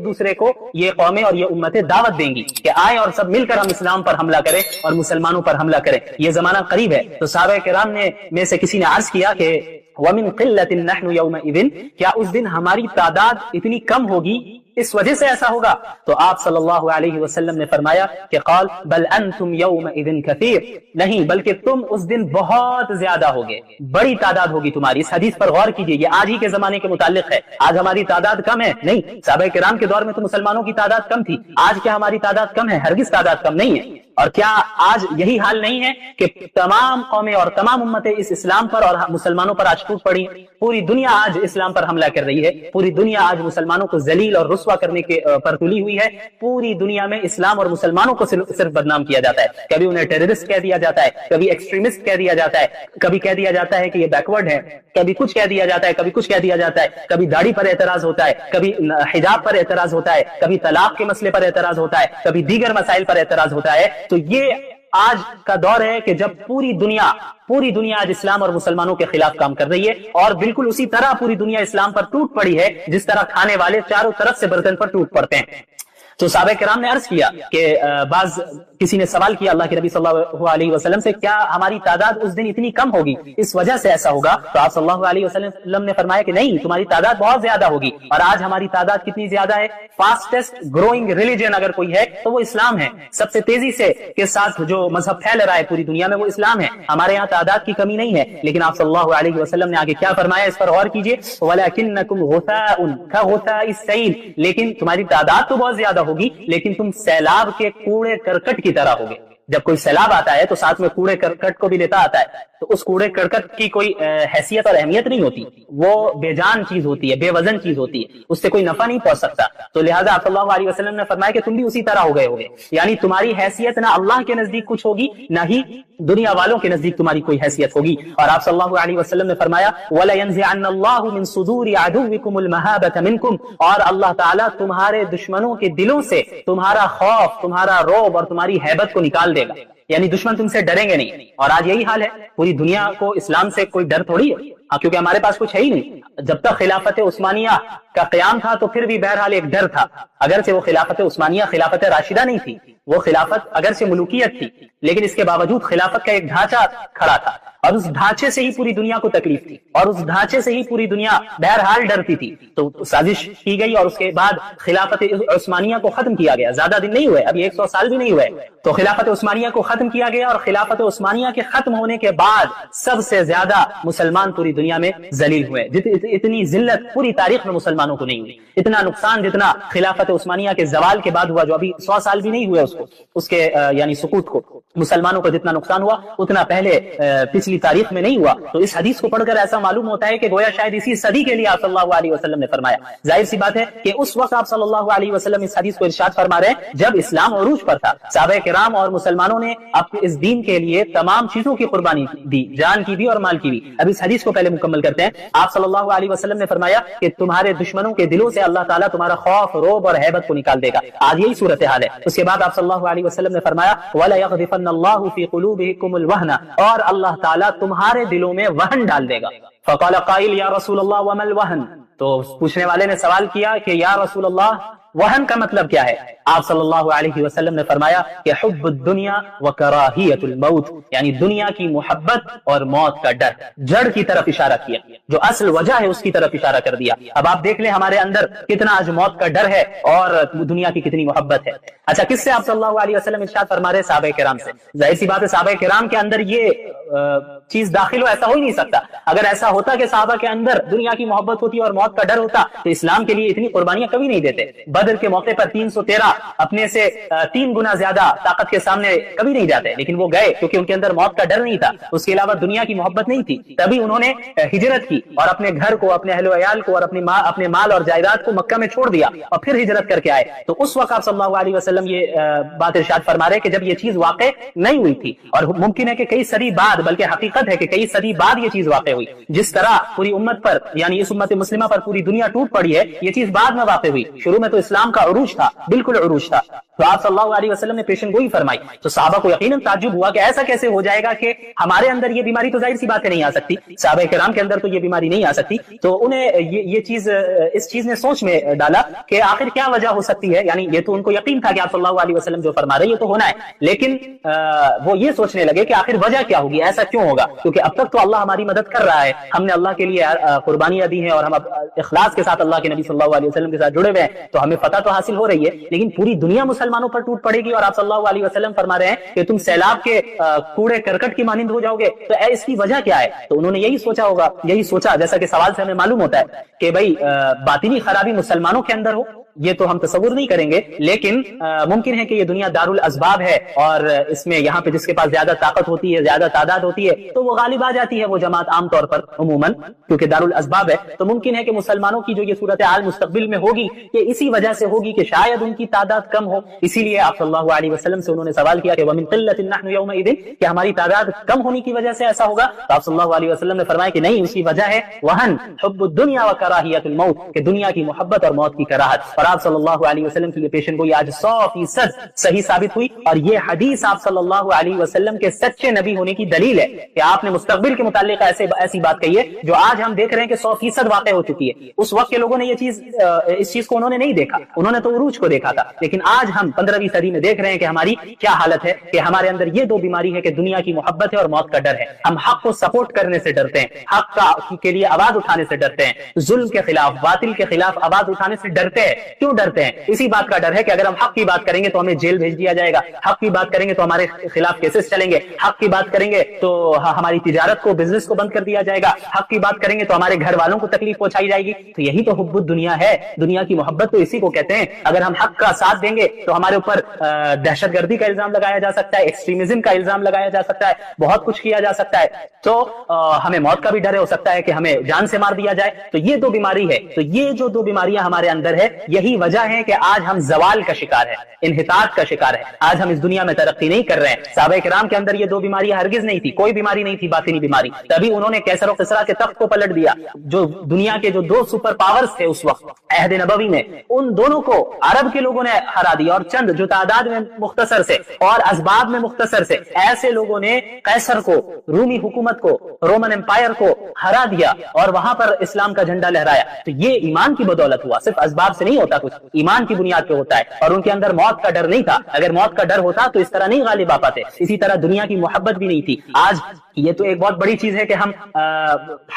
دوسرے کو یہ قومیں اور یہ امتیں دعوت دیں گی کہ آئیں اور سب مل کر ہم اسلام پر حملہ کریں اور مسلمانوں پر حملہ کریں۔ یہ زمانہ قریب ہے۔ تو صحابہ کرام میں سے کسی نے عرض کیا کہ وَمِن قِلَّةٍ نَحْنُ يَوْمَئِذٍ، کیا اس دن ہماری تعداد اتنی کم ہوگی، اس وجہ سے ایسا ہوگا؟ تو آپ صلی اللہ علیہ وسلم نے فرمایا کہ قال بل انتم یومئذ کثیر، نہیں بلکہ تم اس دن بہت زیادہ ہوگے، بڑی تعداد ہوگی تمہاری۔ اس حدیث پر غور کیجئے، یہ آج ہی کے زمانے کے متعلق ہے۔ آج ہماری تعداد کم ہے؟ نہیں، صحابہ کرام کے دور میں تو مسلمانوں کی تعداد کم تھی۔ آج کیا ہماری تعداد کم ہے؟ ہرگز تعداد کم نہیں ہے۔ اور کیا آج یہی حال نہیں ہے کہ تمام قومیں اور تمام امتیں اس اسلام پر اور مسلمانوں پر آج ٹوٹ پڑی؟ پوری دنیا آج اسلام پر حملہ کر رہی ہے، پوری دنیا آج مسلمانوں کو ذلیل اور رسوا کرنے کے پر تلی ہوئی ہے۔ پوری دنیا میں اسلام اور مسلمانوں کو صرف بدنام کیا جاتا ہے، کبھی انہیں ٹیررسٹ کہہ دیا جاتا ہے، کبھی ایکسٹریمسٹ کہہ دیا جاتا ہے، کبھی کہہ دیا جاتا ہے کہ یہ بیکورڈ ہے، کبھی کچھ کہہ دیا جاتا ہے، کبھی کچھ کہہ دیا جاتا ہے، کبھی داڑھی پر اعتراض ہوتا ہے، کبھی حجاب پر اعتراض ہوتا ہے، کبھی طلاق کے مسئلے پر اعتراض ہوتا ہے، کبھی دیگر مسائل پر اعتراض ہوتا ہے۔ تو یہ آج کا دور ہے کہ جب پوری دنیا آج اسلام اور مسلمانوں کے خلاف کام کر رہی ہے، اور بالکل اسی طرح پوری دنیا اسلام پر ٹوٹ پڑی ہے جس طرح کھانے والے چاروں طرف سے برتن پر ٹوٹ پڑتے ہیں۔ تو صحابہ کرام نے عرض کیا کہ کسی نے سوال کیا اللہ کے نبی صلی اللہ علیہ وسلم سے، کیا ہماری تعداد اس دن اتنی کم ہوگی، اس وجہ سے ایسا ہوگا؟ تو آپ صلی اللہ علیہ وسلم نے فرمایا کہ نہیں، تمہاری تعداد بہت زیادہ ہوگی۔ اور آج ہماری تعداد کتنی زیادہ ہے؟ فاسٹسٹ گروئنگ ریلیجن اگر کوئی ہے تو وہ اسلام ہے۔ سب سے تیزی سے کے ساتھ جو مذہب پھیل رہا ہے پوری دنیا میں وہ اسلام ہے۔ ہمارے یہاں تعداد کی کمی نہیں ہے، لیکن آپ صلی اللہ علیہ وسلم نے آگے کیا فرمایا، اس پر غور کیجئے، وَلَكِنَّكُمْ غُثَاءٌ كَغُثَاءِ السَّيْلِ، لیکن تمہاری تعداد تو بہت زیادہ ہوگی لیکن تم سیلاب کے کوڑے کرکٹ کی طرح ہوگے۔ جب کوئی سیلاب آتا ہے تو ساتھ میں کوڑے کرکٹ کو بھی لیتا آتا ہے، تو اس کوڑے کرکٹ کی کوئی حیثیت اور اہمیت نہیں ہوتی، وہ بے جان چیز ہوتی ہے، بے وزن چیز ہوتی ہے، اس سے کوئی نفع نہیں پہنچ سکتا۔ تو لہٰذا آپ صلی اللہ علیہ وسلم نے فرمایا کہ تم بھی اسی طرح ہو گئے ہوگے، یعنی تمہاری حیثیت نہ اللہ کے نزدیک کچھ ہوگی، نہ ہی دنیا والوں کے نزدیک تمہاری کوئی حیثیت ہوگی۔ اور آپ صلی اللہ علیہ وسلم نے فرمایا وَلَيَنزِعَنَّ اللَّهُ مِن صُدُورِ عَدُوِّكُمُ الْمَهَابَةَ مِنكُمْ، اور اللہ تعالیٰ تمہارے دشمنوں کے دلوں سے تمہارا خوف، تمہارا رعب اور تمہاری ہیبت کو نکال دے گا، یعنی دشمن تم سے ڈریں گے نہیں۔ اور آج یہی حال ہے، پوری دنیا کو اسلام سے کوئی ڈر تھوڑی ہے، کیونکہ ہمارے پاس کچھ ہے ہی نہیں۔ جب تک خلافت عثمانیہ کا قیام تھا تو پھر بھی بہرحال ایک ڈر تھا، اگرچہ وہ خلافت عثمانیہ خلافت راشدہ نہیں تھی، وہ خلافت اگرچہ ملوکیت تھی، لیکن اس کے باوجود خلافت کا ایک ڈھانچہ کھڑا تھا، اور اس ڈھانچے سے ہی پوری دنیا کو تکلیف تھی، اور اس ڈھانچے سے ہی پوری دنیا بہرحال ڈرتی تھی۔ تو سازش کی گئی اور اس کے بعد خلافت عثمانیہ کو ختم کیا گیا۔ زیادہ دن نہیں ہوئے، ابھی 100 سال بھی نہیں ہوئے، تو خلافت عثمانیہ کو ختم کیا گیا، اور خلافت عثمانیہ کے ختم ہونے کے بعد سب سے زیادہ مسلمان پوری دنیا میں ذلیل ہوئے۔ اتنی ذلت پوری تاریخ میں مسلمانوں کو نہیں ہوئی، اتنا نقصان جتنا خلافت عثمانیہ کے زوال کے بعد ہوا، جو ابھی 100 سال بھی نہیں ہوئے اس کے یعنی سقوط کو۔ مسلمانوں کو جتنا نقصان ہوا اتنا پہلے پچھلی تاریخ میں نہیں ہوا. تو اس حدیث کو پڑھ کر ایسا معلوم ہوتا ہے کہ گویا شاید اسی صدی کے لیے آپ صلی اللہ علیہ وسلم نے فرمایا. ظاہر سی بات ہے کہ اس وقت آپ صلی اللہ علیہ وسلم اس حدیث کو ارشاد فرما رہے ہیں جب اسلام عروج پر تھا. صحابہ کرام اور مسلمانوں نے اس دین کے لیے تمام چیزوں کی قربانی دی, جان کی بھی اور مال کی بھی. اب اس حدیث کو پہلے مکمل کرتے ہیں. آپ صلی اللہ علیہ وسلم نے فرمایا کہ تمہارے دشمنوں کے دلوں سے اللہ تعالیٰ تمہارا خوف, روب اور ہیبت کو نکال دے گا. آج یہی صورتحال ہے. اس کے بعد آپ صلی اللہ علیہ وسلم نے فرمایا وَلَا يَغْذِفَنَّ اللَّهُ فِي قُلُوبِكُمُ الْوَهْنَ, اور اللہ تعالیٰ تمہارے دلوں میں وہن ڈال دے گا. فَقَالَ قَائِلٌ يَا رَسُولَ اللَّهِ وَمَا الْوَهْنُ, تو پوچھنے والے نے سوال کیا کہ یا رسول اللہ وہن کا مطلب کیا ہے؟ آپ صلی اللہ علیہ وسلم نے فرمایا کہ حب الدنیا وکراہیت الموت, یعنی دنیا کی محبت اور موت کا ڈر. جڑ کی طرف اشارہ کیا, جو اصل وجہ ہے اس کی طرف اشارہ کر دیا. اب آپ دیکھ لیں ہمارے اندر کتنا آج موت کا ڈر ہے اور دنیا کی کتنی محبت ہے. اچھا, کس سے آپ صلی اللہ علیہ وسلم ارشاد فرما رہے؟ صحابہ کرام سے. ظاہر سی بات ہے صحابہ کرام کے اندر یہ چیز داخل ہو, ایسا ہو ہی نہیں سکتا. اگر ایسا ہوتا کہ صحابہ کے اندر دنیا کی محبت ہوتی اور موت کا ڈر ہوتا تو اسلام کے لیے اتنی قربانیاں کبھی نہیں دیتے. بدر کے موقع پر 313 اپنے سے 3 گنا زیادہ طاقت کے سامنے کبھی نہیں جاتے, لیکن وہ گئے کیونکہ ان کے اندر موت کا ڈر نہیں تھا. اس کے علاوہ دنیا کی محبت نہیں تھی, تبھی انہوں نے ہجرت کی اور اپنے گھر کو, اپنے اہل و عیال کو اور اپنے مال اور جائیداد کو مکہ میں چھوڑ دیا اور پھر ہجرت کر کے آئے. تو اس وقت آپ صلی اللہ علیہ وسلم یہ بات ارشاد فرما رہے کہ جب یہ چیز واقع نہیں ہوئی تھی, اور ممکن ہے کہ کئی صدی بعد, بلکہ حقیقت ہے کہ کئی صدی بعد یہ چیز واقع ہوئی. جس طرح پوری امت پر, یعنی اس امت مسلمہ پر پوری دنیا ٹوٹ پڑی ہے, یہ چیز بعد میں واقع ہوئی. شروع میں تو اسلام کا عروج تھا, بالکل عروج تھا. تو آپ صلی اللہ علیہ وسلم نے پیشن گوئی فرمائی. تو صحابہ کو یقیناً تعجب ہوا کہ ایسا کیسے ہو جائے گا کہ ہمارے اندر یہ بیماری تو ظاہر سی بات ہے نہیں آ سکتی, صحابہ کرام کے اندر تو یہ بیماری نہیں آ سکتی. تو انہیں یہ چیز, اس چیز نے سوچ میں ڈالا کہ آخر کیا وجہ ہو سکتی ہے. یعنی یہ تو ان کو یقین تھا کہ آپ صلی اللہ علیہ وسلم جو فرما رہے یہ تو ہونا ہے, لیکن وہ یہ سوچنے لگے کہ آخر وجہ کیا ہوگی, ایسا کیوں ہوگا, کیونکہ اب تک تو اللہ ہماری مدد کر رہا ہے, ہم نے اللہ کے لیے قربانیاں دی ہیں اور ہم اخلاص کے ساتھ اللہ کے نبی صلی اللہ علیہ وسلم کے ساتھ جڑے ہوئے ہیں, تو ہمیں فتح تو حاصل ہو رہی ہے, لیکن پوری دنیا مسلمانوں پر ٹوٹ پڑے گی اور آپ صلی اللہ علیہ وسلم فرما رہے ہیں کہ تم سیلاب کے کوڑے کرکٹ کی مانند ہو جاؤ گے. تو اس کی وجہ کیا ہے؟ تو انہوں نے یہی سوچا ہوگا, یہی سوچا جیسا کہ سوال سے ہمیں معلوم ہوتا ہے کہ بھئی باطنی خرابی مسلمانوں کے اندر ہو, یہ تو ہم تصور نہیں کریں گے, لیکن ممکن ہے کہ یہ دنیا دار الاسباب ہے اور اس میں یہاں پہ جس کے پاس زیادہ طاقت ہوتی ہے, زیادہ تعداد ہوتی ہے, تو وہ غالب آ جاتی ہے وہ جماعت عام طور پر عموماً, کیونکہ دار الاسباب ہے. تو ممکن ہے کہ مسلمانوں کی جو یہ صورتحال مستقبل میں ہوگی یہ اسی وجہ سے ہوگی کہ شاید ان کی تعداد کم ہو. اسی لیے آپ صلی اللہ علیہ وسلم سے انہوں نے سوال کیا کہ وَمِن قِلَّةٍ نَحْنُ يَوْمَئِذٍ, کہ ہماری تعداد کم ہونے کی وجہ سے ایسا ہوگا. تو آپ صلی اللہ علیہ وسلم نے فرمایا کہ نہیں, اس کی وجہ ہے وہن, حب الدنیا وکراہیت الموت, کہ دنیا کی محبت اور موت کی کراہت. اور آپ صلی اللہ علیہ وسلم کی یہ پیشن گوئی آج 100% صحیح ثابت ہوئی, اور یہ حدیث آپ صلی اللہ علیہ وسلم کے سچے نبی ہونے کی دلیل ہے کہ آپ نے مستقبل کے متعلق ایسی بات کہی ہے جو آج ہم دیکھ رہے ہیں کہ 100% واقع ہو چکی ہے. اس وقت کے لوگوں نے اس چیز کو انہوں نے نہیں دیکھا, انہوں نے تو عروج کو دیکھا تھا, لیکن آج ہم 15ویں صدی میں دیکھ رہے ہیں کہ ہماری کیا حالت ہے, کہ ہمارے اندر یہ 2 بیماری ہے کہ دنیا کی محبت ہے اور موت کا ڈر ہے. ہم حق کو سپورٹ کرنے سے ڈرتے ہیں, حق کے لیے آواز اٹھانے سے ڈرتے ہیں, ظلم کے خلاف, باطل کے خلاف آواز اٹھانے سے ڈرتے ہیں. کیوں ڈرتے ہیں؟ اسی بات کا ڈر ہے کہ اگر ہم حق کی بات کریں گے تو ہمیں جیل بھیج دیا جائے گا, حق کی بات کریں گے تو ہمارے خلاف کیسز چلیں گے, حق کی بات کریں گے تو ہماری تجارت کو, بزنس کو بند کر دیا جائے گا, حق کی بات کریں گے تو ہمارے گھر والوں کو تکلیف پہنچائی جائے گی. تو یہی تو حب الدنیا ہے, دنیا کی محبت تو اسی کو کہتے ہیں. اگر ہم حق کا ساتھ دیں گے تو ہمارے اوپر دہشت گردی کا الزام لگایا جا سکتا ہے, ایکسٹریمزم کا الزام لگایا جا سکتا ہے, بہت کچھ کیا جا سکتا ہے. تو ہمیں موت کا بھی ڈر ہے, ہو سکتا ہے کہ ہمیں جان سے مار دیا جائے. تو یہ 2 بیماری ہے. تو یہ جو 2 بیماریاں ہمارے اندر ہے, یہی وجہ ہے کہ آج ہم زوال کا شکار ہے, انحطاط کا شکار ہے. آج ہم اس دنیا میں ترقی نہیں کر رہے ہیں. صحابہ کرام کے اندر یہ 2 بیماریاں ہرگز نہیں تھی, کوئی بیماری نہیں تھی باطنی بیماری, تبھی انہوں نے کیسر و کسرا کے تخت کو پلٹ دیا. جو دنیا کے جو 2 سپر پاورز تھے اس وقت عہد نبوی میں, ان دونوں کو عرب کے لوگوں نے ہرا دیا, اور چند جو تعداد میں مختصر سے اور اسباب میں مختصر سے ایسے لوگوں نے قیصر کو, رومی حکومت کو, رومن امپائر کو ہرا دیا اور وہاں پر اسلام کا جھنڈا لہرایا. تو یہ ایمان کی بدولت ہوا, صرف اسباب سے نہیں ہوتا, کچھ ایمان کی بنیاد پہ ہوتا ہے. اور ان کے اندر موت کا ڈر نہیں تھا. اگر موت کا ڈر ہوتا تو اس طرح نہیں غالب آ پاتے. اسی طرح دنیا کی محبت بھی نہیں تھی. آج یہ تو ایک بہت بڑی چیز ہے کہ ہم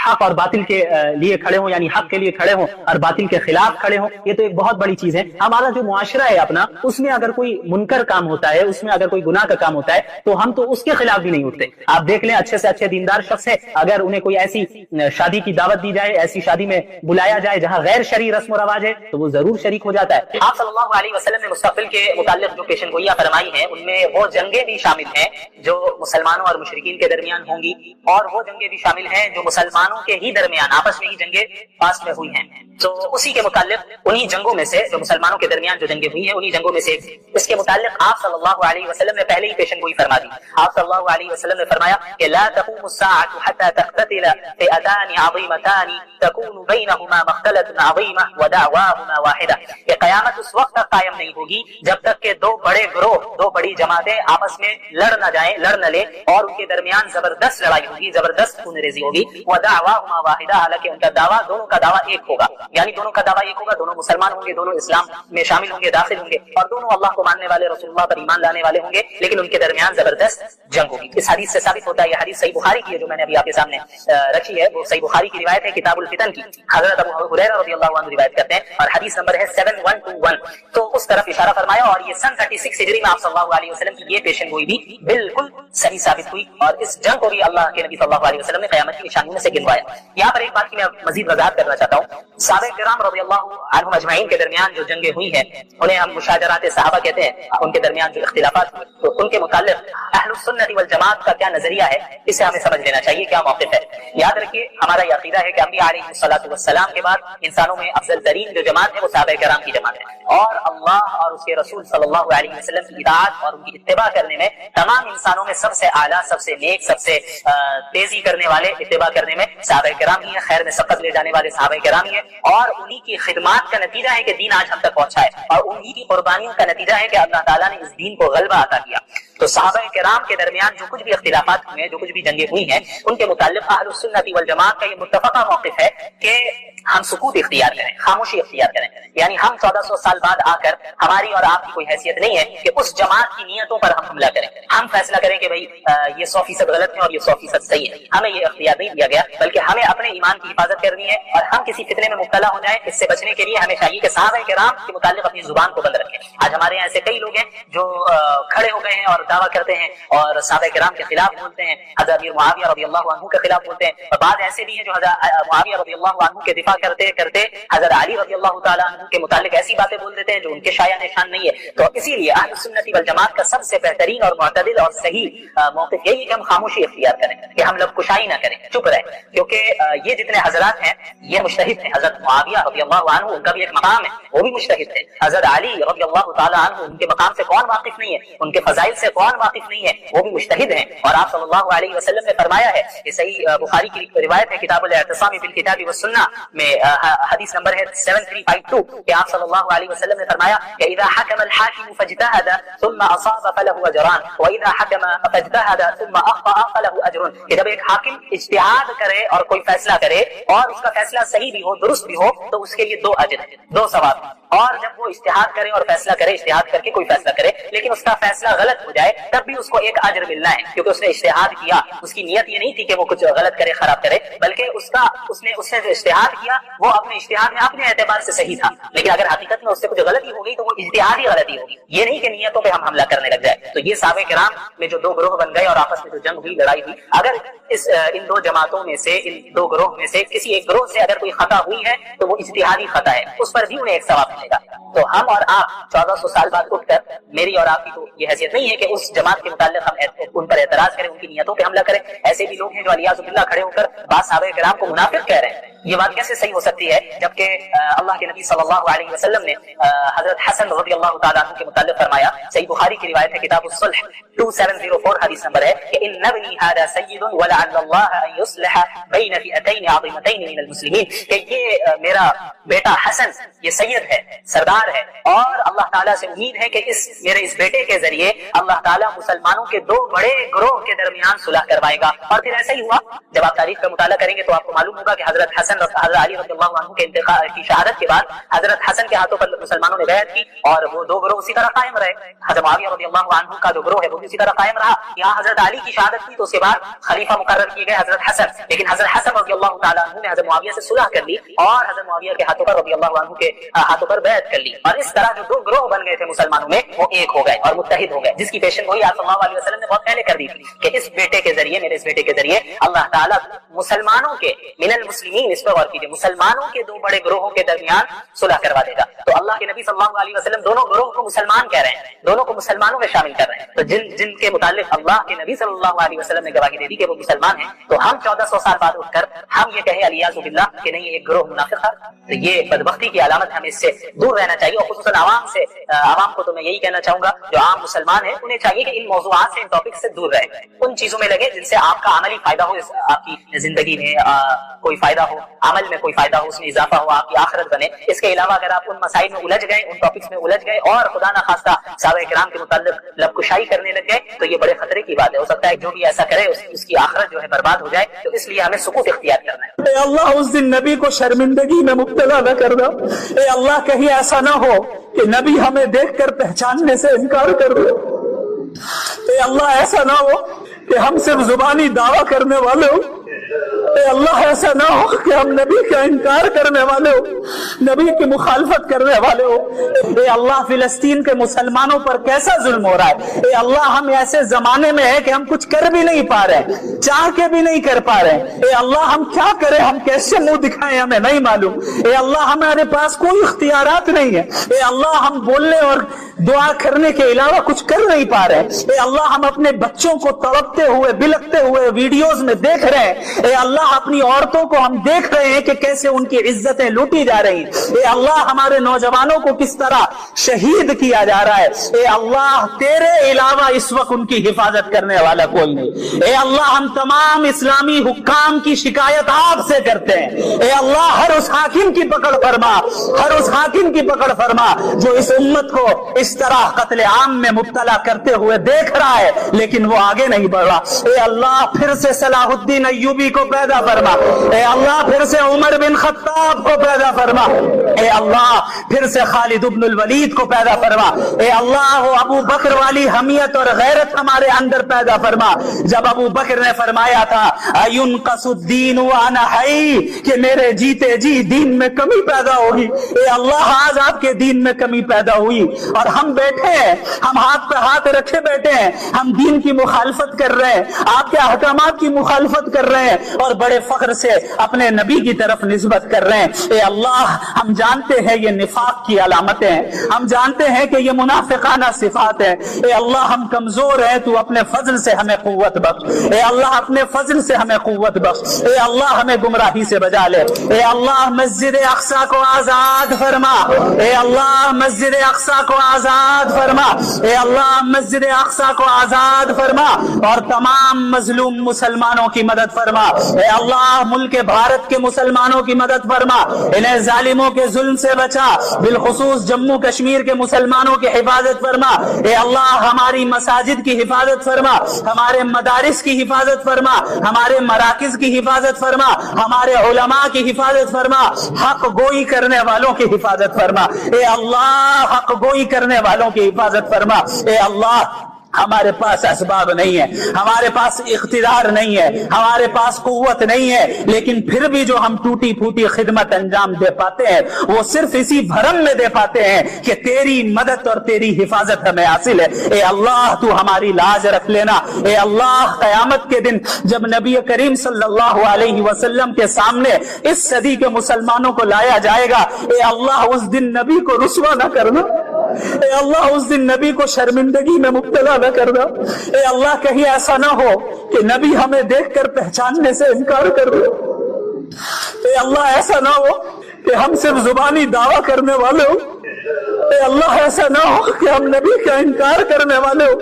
حق اور باطل کے لیے کھڑے ہوں، یعنی حق کے لیے کھڑے ہوں اور باطل کے خلاف کھڑے ہوں، یہ تو ایک بہت بڑی چیز ہے۔ ہمارا جو معاشرہ ہے اپنا، اس میں اگر کوئی منکر کام ہوتا ہے، اس میں اگر کوئی گناہ کا کام ہوتا ہے تو ہم تو اس کے خلاف بھی نہیں اٹھتے۔ آپ دیکھ لیں اچھے سے اچھے دیندار شخص ہے، اگر انہیں کوئی ایسی شادی کی دعوت دی جائے، ایسی شادی میں بلایا جائے جہاں غیر شرعی رسم و رواج ہے، تو وہ ضرور شریک ہو جاتا ہے۔ آپ صلی اللہ علیہ وسلم نے مستقبل کے متعلق جو پیشن گوئیاں فرمائی ہیں، ان میں وہ جنگیں بھی شامل ہیں جو مسلمانوں اور مشرکین کے درمیان ہوں گی، اور وہ جنگیں بھی شامل ہیں جو مسلمانوں کے ہی درمیان آپس میں ہی جنگیں پاس میں ہوئی ہیں۔ تو اسی کے متعلق انہی جنگوں میں سے جو مسلمانوں کے درمیان جو جنگیں ہوئی ہیں، انہی جنگوں میں سے اس کے متعلق آپ صلی اللہ علیہ وسلم نے پہلے ہی پیشن گوئی فرما دی۔ آپ صلی اللہ علیہ وسلم نے فرمایا کہ لا تقوم الساعة حتى تقتتل فئتان عظیمتان تكون بينهما مختلة عظیمة ودعواهما واحدة، کہ قیامت اس وقت تک قائم نہیں ہوگی جب تک کہ دو بڑے گروہ، دو بڑی جماعتیں آپس میں لڑ نہ جائیں، لڑ نہ لیں، اور ان کے درمیان زبردست لڑائی ہوگی، زبردست خون ریزی ہوگی۔ ودعواهما واحدة، حالانکہ ان کا دعویٰ، دونوں کا دعویٰ ایک ہوگا، یعنی دونوں کا دعویٰ ایک ہوگا، دونوں مسلمان ہوں گے، دونوں اسلام میں شامل ہوں گے، داخل ہوں گے، اور دونوں اللہ کو ماننے والے، رسول اللہ پر ایمان لانے والے ہوں گے، لیکن ان کے درمیان زبردست جنگ ہوگی۔ اس حدیث سے ثابت ہوتا ہے، یہ حدیث صحیح بخاری کی ہے جو میں نے ابھی آپ کے سامنے رکھی ہے، وہ صحیح بخاری کی روایت ہے کتاب الفتن کی، حضرت ابو ہریرہ رضی اللہ عنہ روایت کرتے ہیں، اور حدیث نمبر ہے 7121۔ تو اس طرف اشارہ فرمایا، اور یہ سن 36 ہجری میں آپ صلی اللہ علیہ وسلم کی یہ پیشن گوئی بھی بالکل صحیح ثابت ہوئی، اور اس جنگ کو بھی اللہ کے نبی صلی اللہ علیہ وسلم نے قیامت کی نشانیوں میں سے گنوایا۔ یہاں پر ایک بات کی میں مزید وضاحت کرنا چاہتا ہوں، صحابہ کرام رضی اللہ عنہم اجمعین کے درمیان جو جنگیں ہوئی ہیں انہیں ہم مشاجرات صحابہ کہتے ہیں، ان کے درمیان جو اختلافات ہوئے، تو ان کے متعلق اہل السنت والجماعت کا کیا نظریہ ہے، اسے ہمیں سمجھ لینا چاہیے، کیا موقف ہے۔ یاد رکھیے، ہمارا یہ عقیدہ ہے کہ انبیاء علیہ الصلوۃ والسلام کے بعد انسانوں میں افضل ترین جو جماعت ہے وہ صحابہ کرام کی جماعت ہے، اور اللہ اور اس کے رسول صلی اللہ علیہ وسلم کی اطاعت اور ان کی اتباع کرنے میں تمام انسانوں میں سب سے اعلیٰ، سب سے نیک، سب سے تیزی کرنے والے، اتباع کرنے میں صحابہ کرام ہی ہیں، خیر میں سبقت لے جانے والے صحابہ کرام ہی ہیں، اور انہی کی خدمات کا نتیجہ ہے کہ دین آج ہم تک پہنچا ہے، اور انہی کی قربانیوں کا نتیجہ ہے کہ اللہ تعالیٰ نے اس دین کو غلبہ عطا کیا۔ تو صحابہ کرام کے درمیان جو کچھ بھی اختلافات ہوئے ہیں، جو کچھ بھی جنگیں ہوئی ہیں، ان کے متعلق اہل السنت والجماعت کا یہ متفقہ موقف ہے کہ ہم سکوت اختیار کریں، خاموشی اختیار کریں، یعنی ہم 1400 سال بعد آ کر ہماری اور آپ کی کوئی حیثیت نہیں ہے کہ اس جماعت کی نیتوں پر ہم حملہ کریں، ہم فیصلہ کریں کہ بھائی یہ 100% غلط ہے اور یہ 100% صحیح ہے، ہمیں یہ اختیار نہیں دیا گیا، بلکہ ہمیں اپنے ایمان کی حفاظت کرنی ہے، اور ہم کسی فتنے میں مبتلا ہو جائیں اس سے بچنے کے لیے ہمیں چاہیے کہ صحابہ کرام کے متعلق اپنی زبان کو بند رکھیں۔ آج ہمارے یہاں ایسے کئی لوگ ہیں جو کھڑے ہو گئے ہیں اور دعویٰ کرتے ہیں اور صحابہ کرام کے خلاف بولتے ہیں، حضرت امیر معاویہ رضی اللہ عنہ کے خلاف بولتے ہیں، اور بعض ایسے بھی ہیں جو حضرت معاویہ رضی اللہ عنہ کے دفاع کرتے کرتے حضرت علی رضی اللہ تعالیٰ عنہ کے متعلق ایسی باتیں بول دیتے ہیں جو ان کے شایع نشان نہیں ہے۔ تو اسی لیے اہل سنت والجماعت کا سب سے بہترین اور معتدل اور صحیح موقف یہی ہے کہ ہم خاموشی اختیار کریں، کہ ہم لب کشائی نہ کریں، چپ رہیں، کیونکہ یہ جتنے حضرات ہیں یہ مجتہد ہیں۔ حضرت معاویہ رضی اللہ عنہ ان کا بھی ایک مقام ہے، وہ بھی مجتہد تھے۔ حضرت علی رضی اللہ تعالیٰ عنہ ان کے مقام سے کون واقف نہیں ہے، ان کے فضائل سے کون واقف نہیں ہے، وہ بھی مجتہد ہیں۔ اور آپ صلی اللہ علیہ وسلم نے فرمایا ہے، یہ صحیح بخاری کی روایت ہے کتاب الاعتصام بالکتاب والسنہ میں، حدیث نمبر ہے 7352، کہ آپ صلی اللہ علیہ وسلم نے فرمایا کہ اذا حکم الحاکم فاجتہد ثم اصاب فله اجران واذا حکم فاجتہد ثم اخطأ فله اجر، کہ جب ایک حاکم اجتہاد کرے اور کوئی فیصلہ کرے اور اس کا فیصلہ صحیح بھی ہو، درست بھی ہو، تو اس کے لیے 2 اجر، 2 ثواب، اور جب وہ اجتہاد کرے اور فیصلہ کرے، اجتہاد کر کے کوئی فیصلہ کرے لیکن اس کا فیصلہ غلط ہو جائے، تب بھی اس کو 1 اجر ملنا ہے، کیونکہ اس نے اجتہاد کیا، اس کی نیت یہ نہیں تھی کہ وہ کچھ غلط کرے، خراب کرے، بلکہ اس نے جو اجتہاد کیا وہ اپنے اجتہاد میں اپنے اعتبار سے صحیح تھا، لیکن اگر حقیقت میں اس سے کچھ غلطی ہو گئی تو وہ اجتہادی غلطی ہوگی، یہ نہیں کہ نیتوں پہ ہم حملہ کرنے لگ جائے۔ تو یہ صحابہ کرام میں جو 2 گروہ بن گئے اور آپس میں جو جنگ ہوئی، لڑائی ہوئی، اگر ان 2 جماعتوں میں سے، ان 2 گروہ میں سے کسی ایک گروہ سے اگر کوئی خطا ہوئی ہے تو وہ اجتہادی خطا ہے، اس پر بھی انہیں 1 ثواب ملے گا۔ تو ہم اور آپ 1400 سال بعد اٹھ کر، میری اور آپ کی تو یہ حیثیت نہیں ہے کہ اس جماعت کے متعلق ہم ان پر اعتراض کریں، ان کی نیتوں پہ حملہ کریں۔ ایسے بھی لوگ ہیں جو علیاذ باللہ کھڑے ہو کر بعض صحابہ کرام کو منافق کہہ رہے ہیں، یہ بات کیسے صحیح ہو سکتی ہے جبکہ اللہ کے نبی صلی اللہ علیہ وسلم نے حضرت حسن رضی اللہ تعالیٰ عنہ کے متعلق فرمایا، صحیح بخاری کی روایت ہے کتاب الصلح 2704 حدیث نمبر ہے کہ ان ابنی هذا سید ولعل اللہ ان یصلح بین فئتین عظیمتین من المسلمین، کہ یہ میرا بیٹا حسن یہ سید ہے، سردار ہے، اور اللہ تعالیٰ سے امید ہے کہ میرے اس بیٹے کے ذریعے اللہ تعالیٰ مسلمانوں کے 2 بڑے گروہ کے درمیان صلح کروائے گا۔ اور پھر ایسا ہی ہوا، جب آپ تاریخ کا مطالعہ کریں گے تو آپ کو معلوم ہوگا کہ حضرت حسن حسن حضرت علی رضی اللہ عنہ کے انتقال کی شہادت کے بعد حضرت حسن کے ہاتھوں پر مسلمانوں نے بیعت کی اور وہ دو گروہ اسی طرح قائم رہے. حضرت معاویہ رضی اللہ عنہ کا جو گروہ ہے وہ بھی اسی طرح قائم رہا. یہاں حضرت علی کی شہادت کی تو اس کے بعد خلیفہ مقرر کیے گئے حضرت حسن, لیکن حضرت حسن رضی اللہ تعالیٰ عنہ نے حضرت معاویہ سے صلح کر لی اور حضرت معاویہ کے ہاتھوں پر رضی اللہ عنہ کے ہاتھوں پر بیعت کر لی, اور اس طرح جو دو گروہ بن گئے تھے مسلمانوں میں وہ ایک ہو گئے اور متحد ہو گئے, جس کی پیشن گوئی آپ صلی اللہ علیہ وسلم نے بہت پہلے کر دی تھی کہ اس بیٹے کے ذریعے, میرے اس بیٹے کے ذریعے اللہ تعالیٰ مسلمانوں کے من المسلمین, اس پر غور کیجیے, مسلمانوں کے دو بڑے گروہوں کے درمیان صلح کروا دے گا. تو اللہ کے نبی صلی اللہ علیہ وسلم دونوں گروہ کو مسلمان کہہ رہے ہیں, دونوں کو مسلمانوں میں شامل کر رہے ہیں. تو جن کے متعلق اللہ کے نبی صلی اللہ علیہ وسلم نے گواہی دے دی کہ وہ مسلمان ہیں, تو ہم 1400 سال بعد اٹھ کر ہم یہ کہیں علیاذ باللہ کہ نہیں ایک گروہ منافق تھا, تو یہ بدبختی کی علامت, ہمیں اس سے دور رہنا چاہیے. اور خصوصاً عوام کو تو میں یہی کہنا چاہوں گا جو عام مسلمان ہیں انہیں چاہیے کہ ان موضوعات سے, ان ٹاپک سے دور رہے, ان چیزوں میں لگے جن سے آپ کا عملی فائدہ ہو, آپ کی زندگی میں کوئی فائدہ ہو, عمل میں کوئی فائدہ ہو, اس میں اضافہ ہو, آپ کی آخرت بنے. اس کے علاوہ اگر آپ ان مسائل میں الجھ گئے, ان ٹاپکس میں الجھ گئے اور خدا نہ خواستہ صحابہ کرام کے متعلق لب کشائی کرنے لگ گئے, تو یہ بڑے خطرے کی بات ہے. ہو سکتا ہے جو بھی ایسا کرے اس کی آخرت جو ہے برباد ہو جائے. تو اس لیے ہمیں سکوت اختیار کرنا ہے. اے اللہ اس دن نبی کو شرمندگی میں مبتلا نہ کرنا. اے اللہ کہیں ایسا نہ ہو کہ نبی ہمیں دیکھ کر پہچاننے سے انکار کر دے. اے اللہ ایسا نہ ہو کہ ہم صرف زبانی دعویٰ کرنے والے ہوں. اے اللہ ایسا نہ ہو کہ ہم نبی کا انکار کرنے والے ہو, نبی کی مخالفت کرنے والے ہو. اے اللہ فلسطین کے مسلمانوں پر کیسا ظلم ہو رہا ہے. اے اللہ ہم ایسے زمانے میں ہیں کہ ہم کچھ کر بھی نہیں پا رہے, چاہ کے بھی نہیں کر پا رہے. اے اللہ ہم کیا کریں, ہم کیسے منہ دکھائیں, ہمیں نہیں معلوم. اے اللہ ہمارے پاس کوئی اختیارات نہیں ہے. اے اللہ ہم بولنے اور دعا کرنے کے علاوہ کچھ کر نہیں پا رہے. اے اللہ ہم اپنے بچوں کو تڑپتے ہوئے بلکتے ہوئے ویڈیوز میں دیکھ رہے ہیں. اے اللہ اپنی عورتوں کو ہم دیکھ رہے ہیں کہ کیسے ان کی عزتیں لوٹی جا رہی. اے اللہ ہمارے نوجوانوں کو کس طرح شہید کیا جا رہا ہے. اے اللہ تیرے علاوہ اس وقت ان کی حفاظت کرنے والا کوئی نہیں. اے اللہ ہم تمام اسلامی حکام کی شکایت آپ سے کرتے ہیں. اے اللہ ہر اس حاکم کی پکڑ فرما, ہر اس حاکم کی پکڑ فرما جو اس امت کو اس طرح قتل عام میں مبتلا کرتے ہوئے دیکھ رہا ہے لیکن وہ آگے نہیں بڑھ رہا. اے اللہ پھر سے صلاح الدین ایوبی کو پیدا فرما. اے اللہ پھر سے عمر بن خطاب کو پیدا فرما. اے اللہ پھر سے خالد بن الولید کو پیدا فرما. اے اللہ وہ ابو بکر والی حمیت اور غیرت ہمارے اندر پیدا فرما. جب ابو بکر نے فرمایا تھا اینقص الدین وانا حی, کہ میرے جیتے جی دین میں کمی پیدا ہوگی. اے اللہ آج آپ کے دین میں کمی پیدا ہوئی اور ہم بیٹھے ہیں, ہم ہاتھ پہ ہاتھ رکھے بیٹھے ہیں, ہم دین کی مخالفت کر رہے ہیں, آپ کے احکامات کی مخالفت کر رہے ہیں اور بڑے فخر سے اپنے نبی کی طرف نسبت کر رہے ہیں. اے اللہ ہم جانتے ہیں یہ نفاق کی علامتیں ہیں, ہم جانتے ہیں کہ یہ منافقانہ صفات ہیں. اے اللہ ہم کمزور ہیں, تو اپنے فضل سے ہمیں قوت بخش. اے اللہ اپنے فضل سے ہمیں قوت بخش. اے اللہ ہمیں گمراہی سے بچا لے. اے اللہ مسجد اقصی کو آزاد فرما. اے اللہ مسجد اقصی کو آزاد فرما. اے اللہ مسجد اقصی کو آزاد فرما اور تمام مظلوم مسلمانوں کی مدد فرما. اے اللہ ملک بھارت کے مسلمانوں کی مدد فرما, انہیں ظالموں کے ظلم سے بچا, بالخصوص جموں کشمیر کے مسلمانوں کی حفاظت فرما. اے اللہ ہماری مساجد کی حفاظت فرما, ہمارے مدارس کی حفاظت فرما, ہمارے مراکز کی حفاظت فرما, ہمارے علماء کی حفاظت فرما, حق گوئی کرنے والوں کی حفاظت فرما. اے اللہ حق گوئی کرنے والوں کی حفاظت فرما. اے اللہ ہمارے پاس اسباب نہیں ہے, ہمارے پاس اقتدار نہیں ہے, ہمارے پاس قوت نہیں ہے, لیکن پھر بھی جو ہم ٹوٹی پھوٹی خدمت انجام دے پاتے ہیں وہ صرف اسی بھرم میں دے پاتے ہیں کہ تیری مدد اور تیری حفاظت ہمیں حاصل ہے. اے اللہ تو ہماری لاج رکھ لینا. اے اللہ قیامت کے دن جب نبی کریم صلی اللہ علیہ وسلم کے سامنے اس صدی کے مسلمانوں کو لایا جائے گا, اے اللہ اس دن نبی کو رسوا نہ کرنا. اے اللہ اس دن نبی کو شرمندگی میں مبتلا نہ کرنا. اے اللہ کہیں ایسا نہ ہو کہ نبی ہمیں دیکھ کر پہچاننے سے انکار کر دے. اے اللہ ایسا نہ ہو کہ ہم صرف زبانی دعویٰ کرنے والے ہوں, اے اللہ ایسا نہ ہو کہ ہم نبی کا انکار کرنے والے ہو،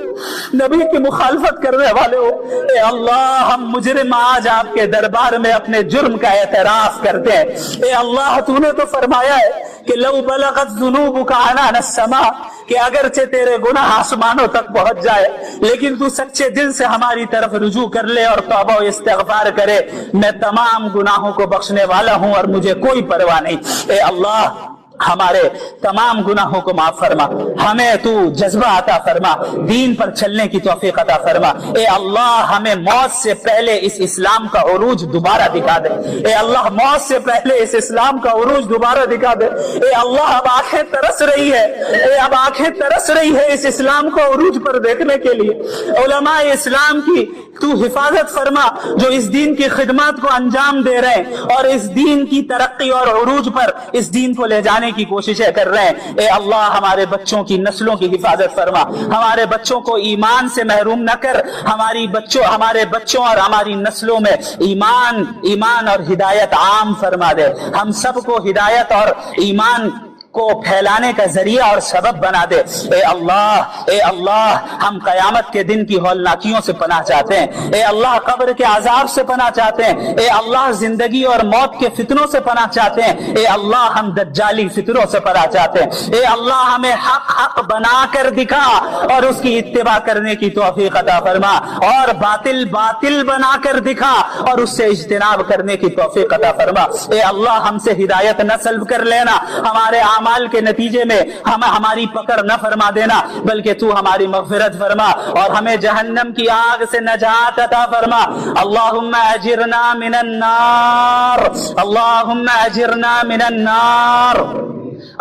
نبی کی مخالفت کرنے والے ہو۔ اے اللہ ہم مجرم آج آپ کے دربار میں اپنے جرم کا اعتراف کرتے ہیں۔ اے اللہ تو نے تو فرمایا ہے کہ لو بلغت ذنوبک عنان السماء، کہ اگرچہ تیرے گناہ آسمانوں تک پہنچ جائے لیکن تو سچے دل سے ہماری طرف رجوع کر لے اور توبہ و استغفار کرے، میں تمام گناہوں کو بخشنے والا ہوں اور مجھے کوئی پرواہ نہیں۔ اے اللہ ہمارے تمام گناہوں کو معاف فرما، ہمیں تو جذبہ عطا فرما، دین پر چلنے کی توفیق عطا فرما۔ اے اللہ ہمیں موت سے پہلے اس اسلام کا عروج دوبارہ دکھا دے۔ اے اللہ موت سے پہلے اس اسلام کا عروج دوبارہ دکھا دے۔ اے اللہ اب آنکھیں ترس رہی ہے، اب آنکھیں ترس رہی ہے اس اسلام کو عروج پر دیکھنے کے لیے۔ علماء اسلام کی تو حفاظت فرما جو اس دین کی خدمات کو انجام دے رہے ہیں اور اس دین کی ترقی اور عروج پر اس دین کو لے جانے کی کوششیں کر رہے ہیں۔ اے اللہ ہمارے بچوں کی نسلوں کی حفاظت فرما، ہمارے بچوں کو ایمان سے محروم نہ کر، ہمارے بچوں اور ہماری نسلوں میں ایمان اور ہدایت عام فرما دے، ہم سب کو ہدایت اور ایمان کو پھیلانے کا ذریعہ اور سبب بنا دے۔ اے اللہ ہم قیامت کے دن کی ہولناکیوں سے پناہ چاہتے ہیں، اے اللہ قبر کے عذاب سے پناہ چاہتے ہیں، اے اللہ زندگی اور موت کے فتنوں سے پناہ چاہتے ہیں، اے اللہ ہم دجالی فتنوں سے پناہ چاہتے ہیں۔ اے اللہ ہمیں حق بنا کر دکھا اور اس کی اتباع کرنے کی توفیق عطا فرما، اور باطل بنا کر دکھا اور اس سے اجتناب کرنے کی توفیق عطا فرما۔ اے اللہ ہم سے ہدایت نہ سلب کر لینا، ہمارے اعمال کے نتیجے میں ہماری پکڑ نہ فرما دینا، بلکہ تو ہماری مغفرت فرما اور ہمیں جہنم کی آگ سے نجات عطا فرما۔ اللہم اجرنا من النار، اللہم اجرنا من النار،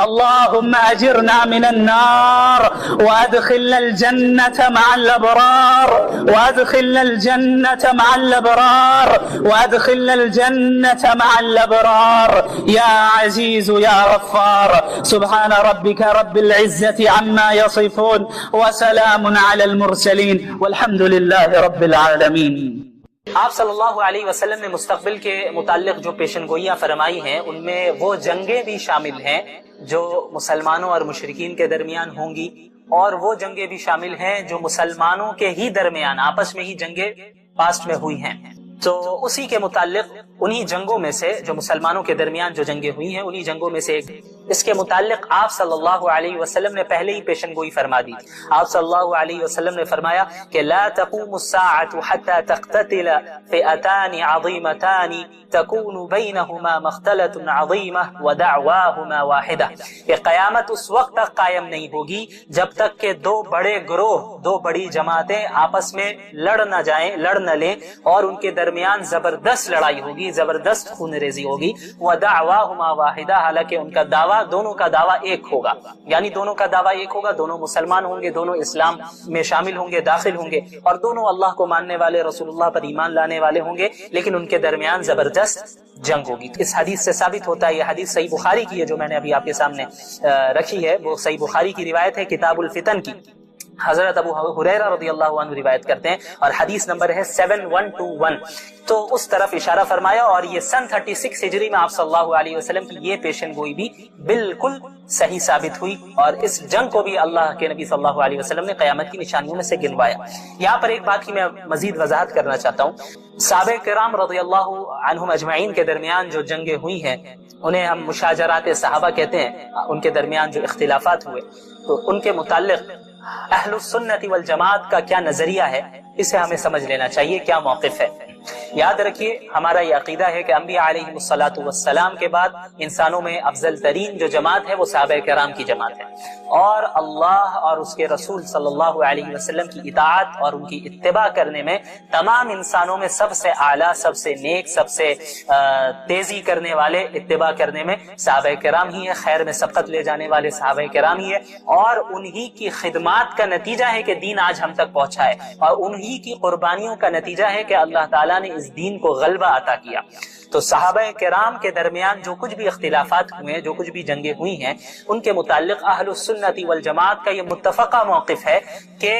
اللهم اجرنا من النار وادخلنا الجنة مع الابرار، وادخلنا الجنة مع الابرار، وادخلنا الجنة مع الابرار يا عزيز يا غفار۔ سبحان ربك رب العزة عما يصفون وسلام على المرسلين والحمد لله رب العالمين۔ آپ صلی اللہ علیہ وسلم نے مستقبل کے متعلق جو پیشن گوئیاں فرمائی ہیں ان میں وہ جنگیں بھی شامل ہیں جو مسلمانوں اور مشرکین کے درمیان ہوں گی، اور وہ جنگیں بھی شامل ہیں جو مسلمانوں کے ہی درمیان آپس میں ہی جنگیں پاسٹ میں ہوئی ہیں۔ تو اسی کے متعلق انہی جنگوں میں سے جو مسلمانوں کے درمیان جو جنگیں ہوئی ہیں انہی جنگوں میں سے ایک، اس کے متعلق آپ صلی اللہ علیہ وسلم نے پہلے ہی پیشن گوئی فرما دی۔ آپ صلی اللہ علیہ وسلم نے فرمایا کہ لا تقوم الساعة حتى تقتتل فئتان عظیمتان تكون بینہما مختلة عظیمہ ودعواہما واحدہ، کہ قیامت اس وقت تک قائم نہیں ہوگی جب تک کہ دو بڑے گروہ، دو بڑی جماعتیں آپس میں لڑ نہ لیں اور ان کے درمیان زبردست لڑائی ہوگی، زبردست خون ریزی ہوگی۔ ودعواہما واحدہ، حالانکہ ان کا دعویٰ، دونوں کا دعویٰ ایک ہوگا، یعنی دونوں کا دعویٰ ایک ہوگا، دونوں مسلمان ہوں گے، دونوں اسلام میں شامل ہوں گے، داخل ہوں گے، اور دونوں اللہ کو ماننے والے، رسول اللہ پر ایمان لانے والے ہوں گے، لیکن ان کے درمیان زبردست جنگ ہوگی۔ اس حدیث سے ثابت ہوتا ہے، یہ حدیث صحیح بخاری کی ہے جو میں نے ابھی آپ کے سامنے رکھی ہے، وہ صحیح بخاری کی روایت ہے کتاب الفتن کی۔ حضرت ابو ہریرہ رضی اللہ عنہ روایت کرتے ہیں اور حدیث نمبر ہے 7121۔ تو اس طرف اشارہ فرمایا، اور یہ سن 36 ہجری میں آپ صلی اللہ علیہ وسلم کی یہ پیشن گوئی بھی بالکل صحیح ثابت ہوئی، اور اس جنگ کو بھی اللہ کے نبی صلی اللہ علیہ وسلم نے قیامت کی نشانیوں میں سے گنوایا۔ یہاں پر ایک بات کی میں مزید وضاحت کرنا چاہتا ہوں، صحابہ کرام رضی اللہ عنہم اجمعین کے درمیان جو جنگیں ہوئی ہیں انہیں ہم مشاجرات صحابہ کہتے ہیں، ان کے درمیان جو اختلافات ہوئے تو ان کے متعلق اہل السنت والجماعت کا کیا نظریہ ہے، اسے ہمیں سمجھ لینا چاہیے، کیا موقف ہے۔ یاد رکھیے ہمارا یہ عقیدہ ہے کہ انبیاء علیہ الصلاۃ والسلام کے بعد انسانوں میں افضل ترین جو جماعت ہے وہ صحابہ کرام کی جماعت ہے، اور اللہ اور اس کے رسول صلی اللہ علیہ وسلم کی اطاعت اور ان کی اتباع کرنے میں تمام انسانوں میں سب سے اعلیٰ، سب سے نیک، سب سے تیزی کرنے والے اتباع کرنے میں صحابہ کرام ہی ہے، خیر میں سبقت لے جانے والے صحابہ کرام ہی ہے، اور انہی کی خدمات کا نتیجہ ہے کہ دین آج ہم تک پہنچا ہے، اور انہی کی قربانیوں کا نتیجہ ہے کہ اللہ تعالیٰ نے اس دین کو غلبہ عطا کیا۔ تو صحابہ کرام کے درمیان جو کچھ بھی اختلافات ہوئے ہیں، جو کچھ بھی جنگیں ہوئی ہیں، ان کے متعلق اہل السنت والجماعت کا یہ متفقہ موقف ہے کہ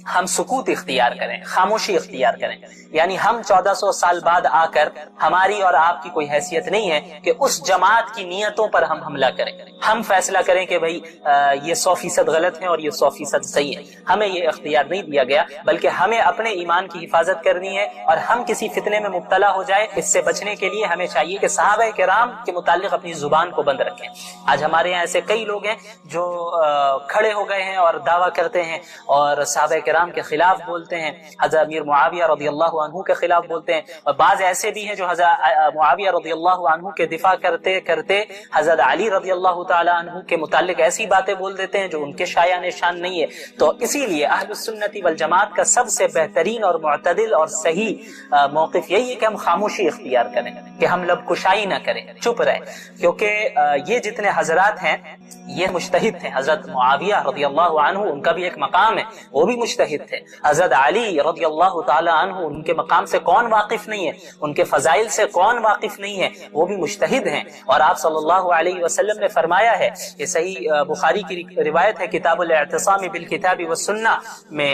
ہم سکوت اختیار کریں، خاموشی اختیار کریں. یعنی ہم 1400 سال بعد آ کر ہماری اور آپ کی کوئی حیثیت نہیں ہے کہ اس جماعت کی نیتوں پر ہم حملہ کریں. ہم فیصلہ کریں کہ بھئی یہ 100% غلط ہے اور یہ 100% صحیح ہے. ہمیں یہ اختیار نہیں دیا گیا، بلکہ ہمیں اپنے ایمان کی حفاظت کرنی ہے. اور ہم کسی فتنے میں مبتلا ہو جائے، اس سے بچنے کے لیے ہمیں چاہیے کہ صحابہ کرام کے متعلق اپنی زبان کو بند رکھیں. آج ہمارے یہاں ایسے کئی لوگ ہیں جو کھڑے ہو گئے ہیں اور دعویٰ کرتے ہیں اور صحابہ کرام کے خلاف بولتے ہیں، حضرت امیر معاویہ رضی اللہ عنہ کے خلاف بولتے ہیں. اور بعض ایسے بھی ہیں جو حضرت معاویہ رضی اللہ عنہ کے دفاع کرتے کرتے حضرت علی رضی اللہ تعالی عنہ کے متعلق ایسی باتیں بول دیتے ہیں جو ان کے شایان نشان نہیں ہے. تو اسی لیے اہل السنت والجماعت کا سب سے بہترین اور معتدل اور صحیح موقف یہی ہے کہ ہم خاموشی اختیار کریں، کہ ہم لب کشائی نہ کریں، چپ رہیں. کیونکہ یہ جتنے حضرات ہیں یہ مجتہد تھے. حضرت معاویہ رضی اللہ عنہ ان کا بھی ایک مقام ہے، وہ بھی مجتہد تھے. حضرت علی رضی اللہ تعالی عنہ ان کے مقام سے کون واقف نہیں ہے، ان کے فضائل سے کون واقف نہیں ہے، وہ بھی مجتہد ہیں. اور آپ صلی اللہ علیہ وسلم نے فرمایا ہے، یہ صحیح بخاری کی روایت ہے کتاب الاعتصام بالکتاب والسنہ میں،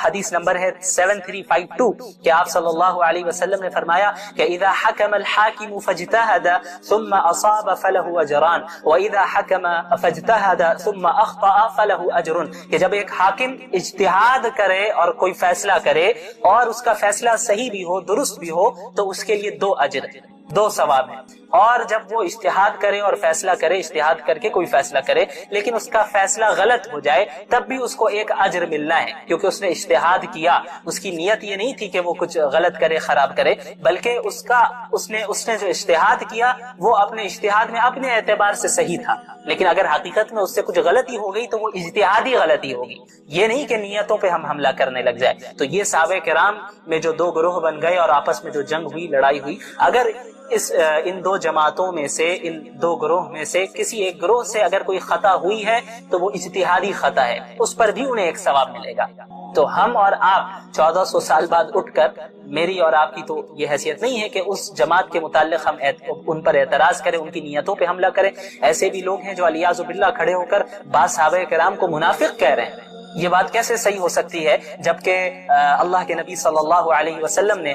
حدیث نمبر ہے 7352، کہ آپ صلی اللہ علیہ وسلم نے فرمایا کہ اذا حکم الحاکم فاجتہد ثم اصاب فله اجران واذا حکم فاجتہد ثم اخطأ فله اجر، کہ جب ایک حاکم اجتہاد کرے اور کوئی فیصلہ کرے اور اس کا فیصلہ صحیح بھی ہو، درست بھی ہو، تو اس کے لیے 2 اجر، 2 ثواب ہیں. اور جب وہ اجتہاد کرے اور فیصلہ کرے، اجتہاد کر کے کوئی فیصلہ کرے لیکن اس کا فیصلہ غلط ہو جائے، تب بھی اس کو 1 اجر ملنا ہے، کیونکہ اس نے اجتہاد کیا. اس کی نیت یہ نہیں تھی کہ وہ کچھ غلط کرے، خراب کرے، بلکہ اس نے جو اجتہاد کیا وہ اپنے اجتہاد میں اپنے اعتبار سے صحیح تھا. لیکن اگر حقیقت میں اس سے کچھ غلطی ہو گئی تو وہ اجتہادی غلطی ہوگی، یہ نہیں کہ نیتوں پہ ہم حملہ کرنے لگ جائے. تو یہ صحابہ کرام میں جو 2 گروہ بن گئے اور آپس میں جو جنگ ہوئی، لڑائی ہوئی، اگر ان 2 جماعتوں میں سے، ان 2 گروہ میں سے کسی ایک گروہ سے اگر کوئی خطا ہوئی ہے تو وہ اجتہادی خطا ہے، اس پر بھی انہیں 1 ثواب ملے گا. تو ہم اور آپ 1400 سال بعد اٹھ کر، میری اور آپ کی تو یہ حیثیت نہیں ہے کہ اس جماعت کے متعلق ہم ان پر اعتراض کریں، ان کی نیتوں پہ حملہ کریں. ایسے بھی لوگ ہیں جو علیاذ باللہ کھڑے ہو کر بعض صحابہ کرام کو منافق کہہ رہے ہیں. یہ بات کیسے صحیح ہو سکتی ہے جبکہ اللہ کے نبی صلی اللہ علیہ وسلم نے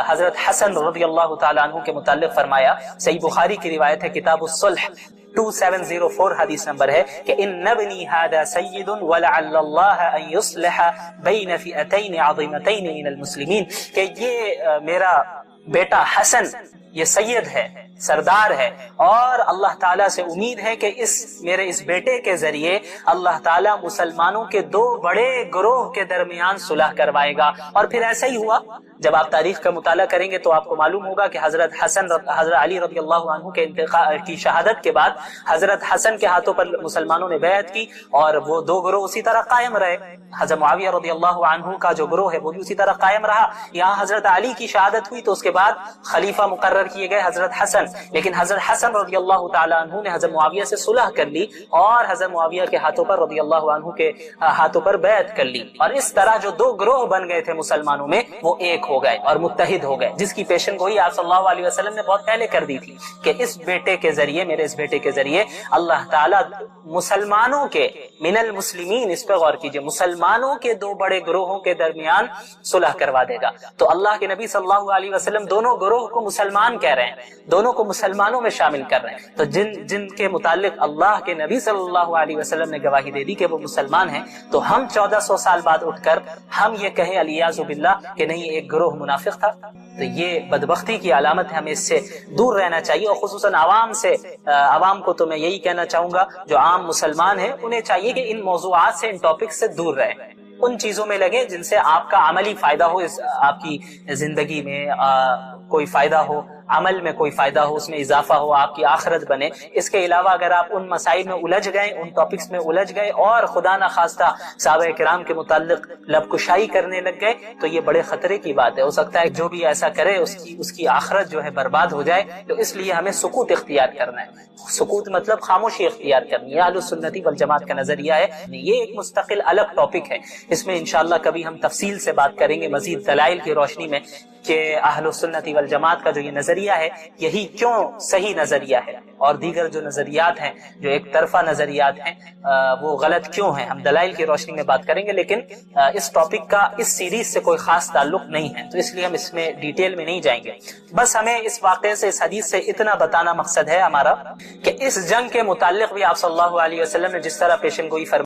حضرت حسن رضی اللہ تعالی عنہ کے متعلق فرمایا، صحیح بخاری کی روایت ہے کتاب الصلح 2704 حدیث نمبر ہے کہ ان ابنی هذا سید ولعل اللہ ان یصلح بین فئتین عظیمتین من المسلمین، کہ یہ میرا بیٹا حسن یہ سید ہے، سردار ہے، اور اللہ تعالیٰ سے امید ہے کہ میرے اس بیٹے کے ذریعے اللہ تعالیٰ مسلمانوں کے 2 بڑے گروہ کے درمیان صلح کروائے گا. اور پھر ایسا ہی ہوا. جب آپ تاریخ کا مطالعہ کریں گے تو آپ کو معلوم ہوگا کہ حضرت علی رضی اللہ عنہ کے انتقال کی شہادت کے بعد حضرت حسن کے ہاتھوں پر مسلمانوں نے بیعت کی اور وہ 2 گروہ اسی طرح قائم رہے. حضرت معاویہ رضی اللہ عنہ کا جو گروہ ہے وہ بھی اسی طرح قائم رہا. یہاں حضرت علی کی شہادت ہوئی تو اس کے بعد خلیفہ مقرر کیے گئے حضرت حسن، لیکن حضرت حسن رضی اللہ تعالی عنہ نے حضرت معاویہ سے صلح کر لی اور حضرت معاویہ کے ہاتھوں پر رضی اللہ عنہ کے ہاتھوں پر بیعت کر لی. اور اس طرح جو 2 گروہ بن گئے تھے مسلمانوں میں وہ 1 ہو گئے اور متحد ہو گئے، جس کی پیشن گوئی آپ صلی اللہ علیہ وسلم نے بہت پہلے کر دی تھی کہ اس بیٹے کے ذریعے، میرے اس بیٹے کے ذریعے اللہ تعالیٰ مسلمانوں کے من المسلمین، اس پہ غور کیجئے، مسلمانوں کے 2 بڑے گروہوں کے درمیان صلح کروا دے گا. تو اللہ کے نبی صلی اللہ علیہ وسلم دونوں گروہ کو مسلمان کہہ رہے ہیں، دونوں کو مسلمانوں میں شامل کر رہے ہیں. تو جن کے متعلق اللہ کے نبی صلی اللہ علیہ وسلم نے گواہی دے دی کہ وہ مسلمان ہیں، تو ہم 1400 سال بعد اٹھ کر ہم یہ کہیں علیاذ باللہ کہ نہیں ایک گروہ منافق تھا، تو یہ بدبختی کی علامت ہے. ہمیں اس سے دور رہنا چاہیے. اور خصوصاً عوام کو تو میں یہی کہنا چاہوں گا جو عام مسلمان ہیں، انہیں چاہیے کہ ان موضوعات سے، ان ٹاپک سے دور رہیں، ان چیزوں میں لگیں جن سے آپ کا عملی فائدہ ہو، آپ کی زندگی میں کوئی فائدہ ہو، عمل میں کوئی فائدہ ہو، اس میں اضافہ ہو، آپ کی آخرت بنے. اس کے علاوہ اگر آپ ان مسائل میں الجھ گئے، ان ٹاپکس میں الجھ گئے اور خدا نہ خواستہ صحابہ کرام کے متعلق لب کشائی کرنے لگ گئے تو یہ بڑے خطرے کی بات ہے. ہو سکتا ہے جو بھی ایسا کرے اس کی آخرت جو ہے برباد ہو جائے. تو اس لیے ہمیں سکوت اختیار کرنا ہے. سکوت مطلب خاموشی اختیار کرنی ہے. اہل السنت والجماعت کا نظریہ ہے. یہ ایک مستقل الگ ٹاپک ہے، اس میں انشاءاللہ کبھی ہم تفصیل سے بات کریں گے مزید دلائل کی روشنی میں کہ اہل السنت والجماعت کا جو یہ نظریہ ہے یہی کیوں صحیح نظریہ ہے، اور دیگر جو نظریات ہیں جو ایک طرفہ نظریات ہیں وہ غلط کیوں ہیں. ہم دلائل کی روشنی میں بات کریں گے، لیکن اس ٹاپک کا اس سیریز سے کوئی خاص تعلق نہیں ہے، تو اس لیے ہم اس میں ڈیٹیل میں نہیں جائیں گے. بس ہمیں اس واقعے سے، اس حدیث سے اتنا بتانا مقصد ہے ہمارا کہ اس جنگ کے متعلق بھی آپ صلی اللہ علیہ وسلم نے جس طرح پیشن گوئی فرمائی